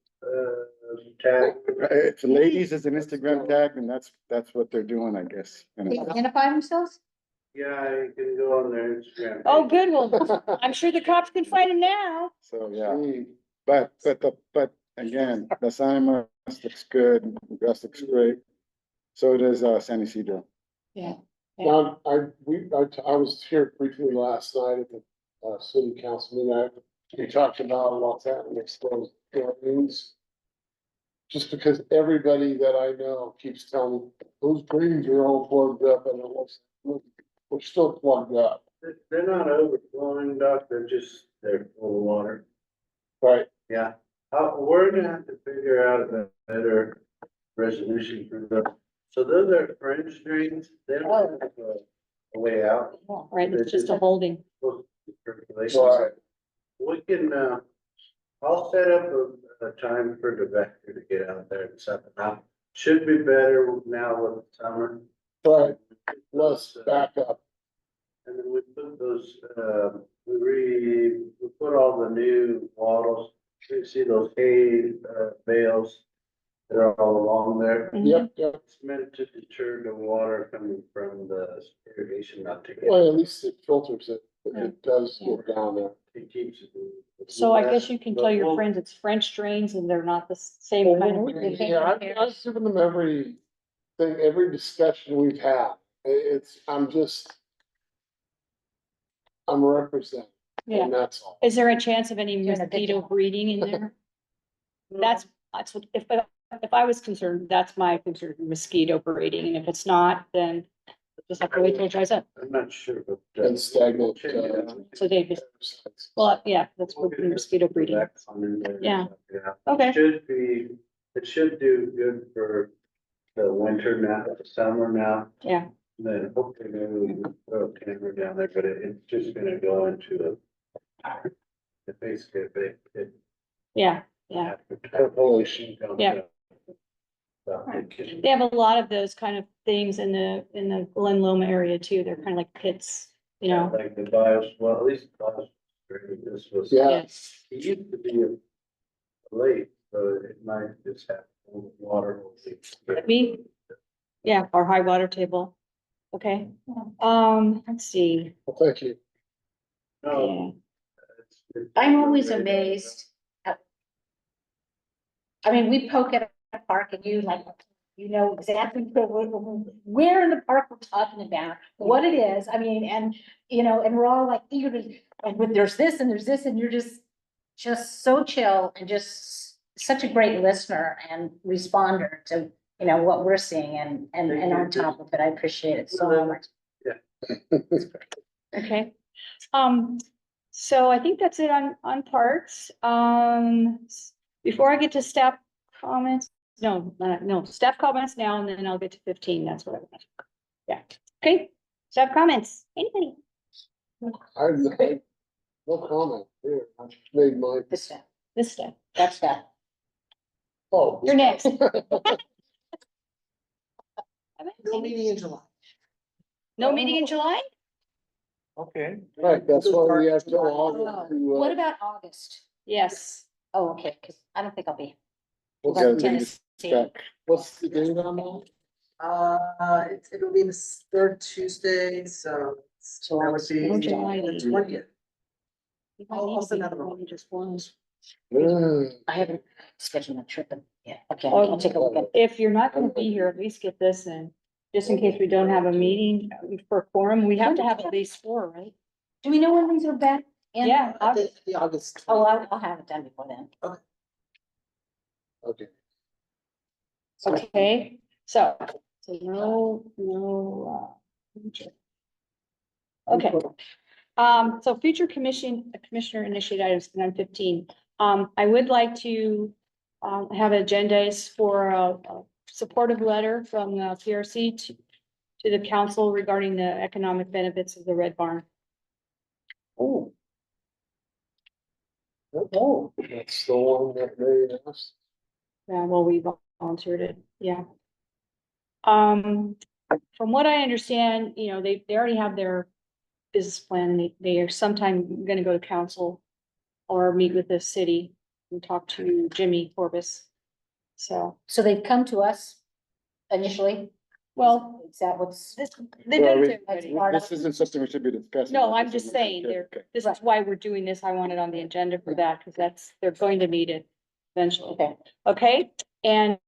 tag. if ladies is an Instagram tag, then that's what they're doing, I guess. They identify themselves? Yeah, you can go on their Instagram. Oh, page. good. Well, I'm sure the cops can find him now. So, yeah. But again, the sign looks good, the grass looks great. So does San Isidro. Yeah. Now, I was here briefly last night at the, city council meeting. We talked about what's happening next those drains. Just because everybody that I know keeps telling me, those drains are all plugged up and it looks, we're still plugged up. They're not overflowing, Doc, they're full of water. Right. Yeah, we're gonna have to figure out a better resolution for the, so those are French drains, they don't have a way out. Right, it's just a holding. Right. We can, I'll set up a time for the vector to get out there and stuff. Now, should be better now with the summer. Right, let's back up. And then we put those, we put all the new wattles, you see those hay, bales. They're all along there. Yep, yep. It's meant to deter the water coming from the irrigation, not to get. Well, at least it filters it, it does go down there. It keeps it. So I guess you can tell your friends it's French drains and they're not the same kind of drains. Yeah, I've given them every discussion we've had. I'm representing, Yeah. and that's all. Is there a chance of any Doing a good mosquito job. breeding in there? That's what, if I was concerned, that's my concern, mosquito breeding, and if it's not, then just have to wait till it dries up. I'm not sure, but. And stagnant, Check it out. So they just, well, yeah, that's what the mosquito breeding. Yeah. Okay. It should do good for the winter now, the summer now. Yeah. Then hopefully maybe we can throw a camera down there, but it's just gonna go into the basically, Yeah, yeah. Population. Yeah. Okay. They have a lot of those kind of things in the Glen Loma area too. They're kind of like pits, you know? Like the bios, well, at least the bios, this was. Yeah. Yes. It used to be a lake, so it might just have water. Me? Yeah, our high water table. Okay, let's see. Well, thank you. No, Yeah. I'm always amazed. I mean, we poke at a park and you like, you know exactly where in the park we're talking about, what it is. I mean, and, you know, and we're all like eager to, and when there's this and there's this, and you're just so chill and just such a great listener and responder to, you know, what we're seeing and on top of it. I appreciate it so much. Okay, so I think that's it on parks. Before I get to staff comments, no, staff comments now, and then I'll get to 15, that's what I want. Yeah, okay, staff comments, anybody? I no comment here. I made my, This stuff, This staff, that stuff. oh. you're next. No meeting in July. No meeting in July? Okay. Right, that's why we have till August to, What about August? Yes, Oh, okay, because I don't think I'll be. what's Well, the- Tennessee. what's the date on that? It'll be the third Tuesday, so that would be No July. the 20th. You might I'll need to send be out a the one reminder. you just won. I haven't scheduled a trip yet. Okay, I'll take a look at it. If you're not gonna be here, at least get this in, just in case we don't have a meeting for quorum, we have to have at least 4, right? Do we know when these are back? in? Yeah, The August. Oh, 20th. I'll have it done before then. Okay. okay, so okay. So future commissioner initiated items, and I'm 15. I would like to have agendas for a supportive letter from the PRC to the council regarding the economic benefits of the Red Barn. Oh. Oh, that's the one that they asked. Yeah, well, we volunteered it, yeah. From what I understand, you know, they already have their business plan. They are sometime gonna go to council or meet with the city and talk to Jimmy Corbis. So, So they've come to us initially? well, Is that what's? they've Well, done we- it to everybody. This isn't something we should be discussing. No, right? I'm This just is- saying, okay, they're, okay. this is why we're doing this. I want it on the agenda for that, because they're going to meet it eventually. Okay. Okay, and,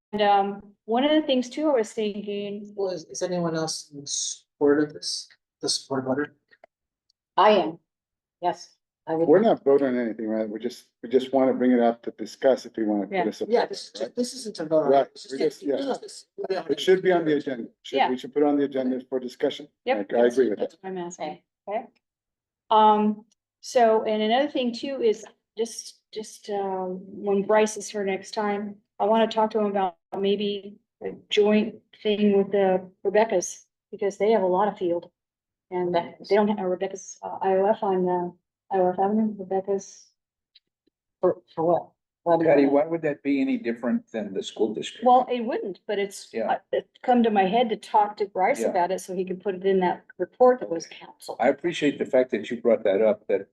one of the things too, I was thinking, Well, is anyone else in support of this, the support letter? I am. Yes, I would. We're not voting on anything, right? We just want to bring it up to discuss if we want to Yeah. put a support, Yeah, right? this isn't to vote on. Right, It's we just- just- yeah. it's just- It should be on the agenda. Yeah. We should put it on the agenda for discussion. yep. I agree with that. That's what I'm asking, okay? So, and another thing too is just, when Bryce is here next time, I want to talk to him about maybe a joint thing with the Rebecca's, because they have a lot of field. And they don't have Rebecca's IOF on, IOF Avenue, Rebecca's. For what? Why do you Patty, want why would that be any different than the school district? Well, it wouldn't, but Yeah. it come to my head to talk to Bryce Yeah. about it so he could put it in that report that was canceled. I appreciate the fact that you brought that up, that,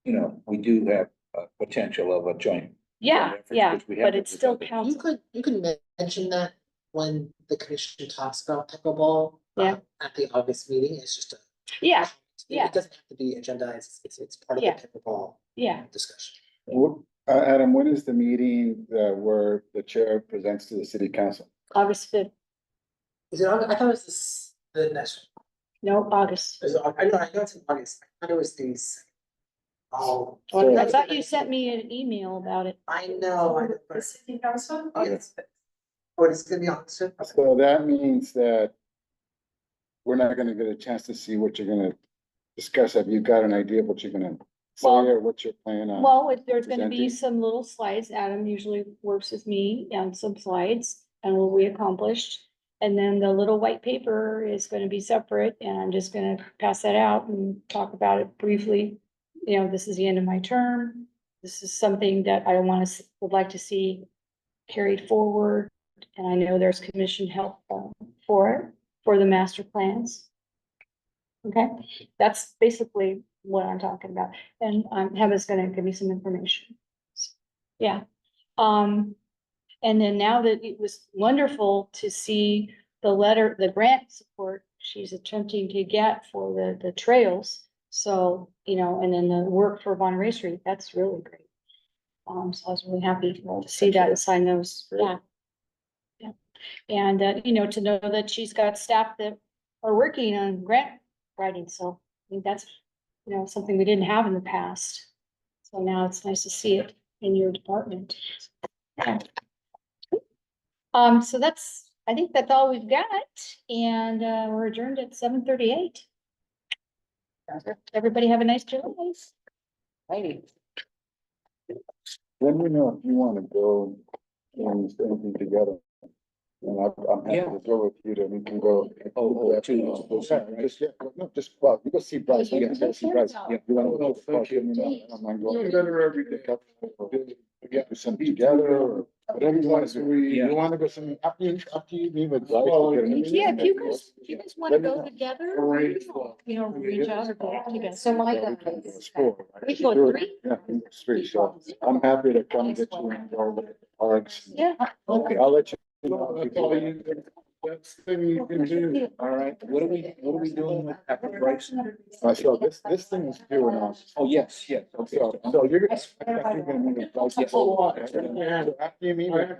you know, we do have a potential of a joint. Yeah, efforts, yeah, because we have but it it's with still other- council. You could mention that when the commission talks about pickleball. Yeah. At the August meeting, it's just a. Yeah, yeah. It doesn't have to be agendized, it's part of Yeah. the pickleball yeah. discussion. Adam, when is the meeting where the chair presents to the city council? August 5th, Is it, I thought it was the next, no, August. I know it's in August, I thought it was these. Oh. Well, I thought you sent me an email about it. I know, The city council? Yes. Or it's gonna be on, so. So that means that we're not gonna get a chance to see what you're gonna discuss. Have you got an idea of what you're gonna say Well- or what you're planning on? Well, if there's gonna be presenting. some little slides, Adam usually works with me on some slides and will be accomplished. And then the little white paper is gonna be separate, and I'm just gonna pass that out and talk about it briefly. You know, this is the end of my term. This is something that I would like to see carried forward. and I know there's commission help for it, for the master plans. Okay, that's basically what I'm talking about, and Heather's gonna give me some information. Yeah, and then now that it was wonderful to see the letter, the grant support she's attempting to get for the trails. So, you know, and then the work for Monterey Street, that's really great. So I was really happy to see that and sign those. Yeah. Yeah, and, you know, to know that she's got staff that are working on grant writing, so I think that's, you know, something we didn't have in the past. So now it's nice to see it in your department. So that's, I think that's all we've got, and, we're adjourned at 7:38. Everybody have a nice July. Righty. Let me know if you wanna go and stay anything together. And I'm happy to go with you, then we can go. Oh, to- Just, well, you go see Bryce. You go see Bryce. Yeah. You wanna go to the park, let me know. I don't mind going. Do something together, or whatever you want to do. Yeah. You wanna go some, after you meet with Bryce. you get- Yeah, if you guys wanna Let me go know. together, Arrange you know, reach out or go together. So my Yeah, we can go to school, right? We can go 3? Yeah, three, so I'm happy to come get you and go to the parks. Yeah. Okay, I'll let you know. That's all you, that's the thing you can do. All right, what are we doing with after Bryce? So this thing is due now. Oh, yes, yes, okay. So you're gonna meet with Bryce. Yes. So after you meet with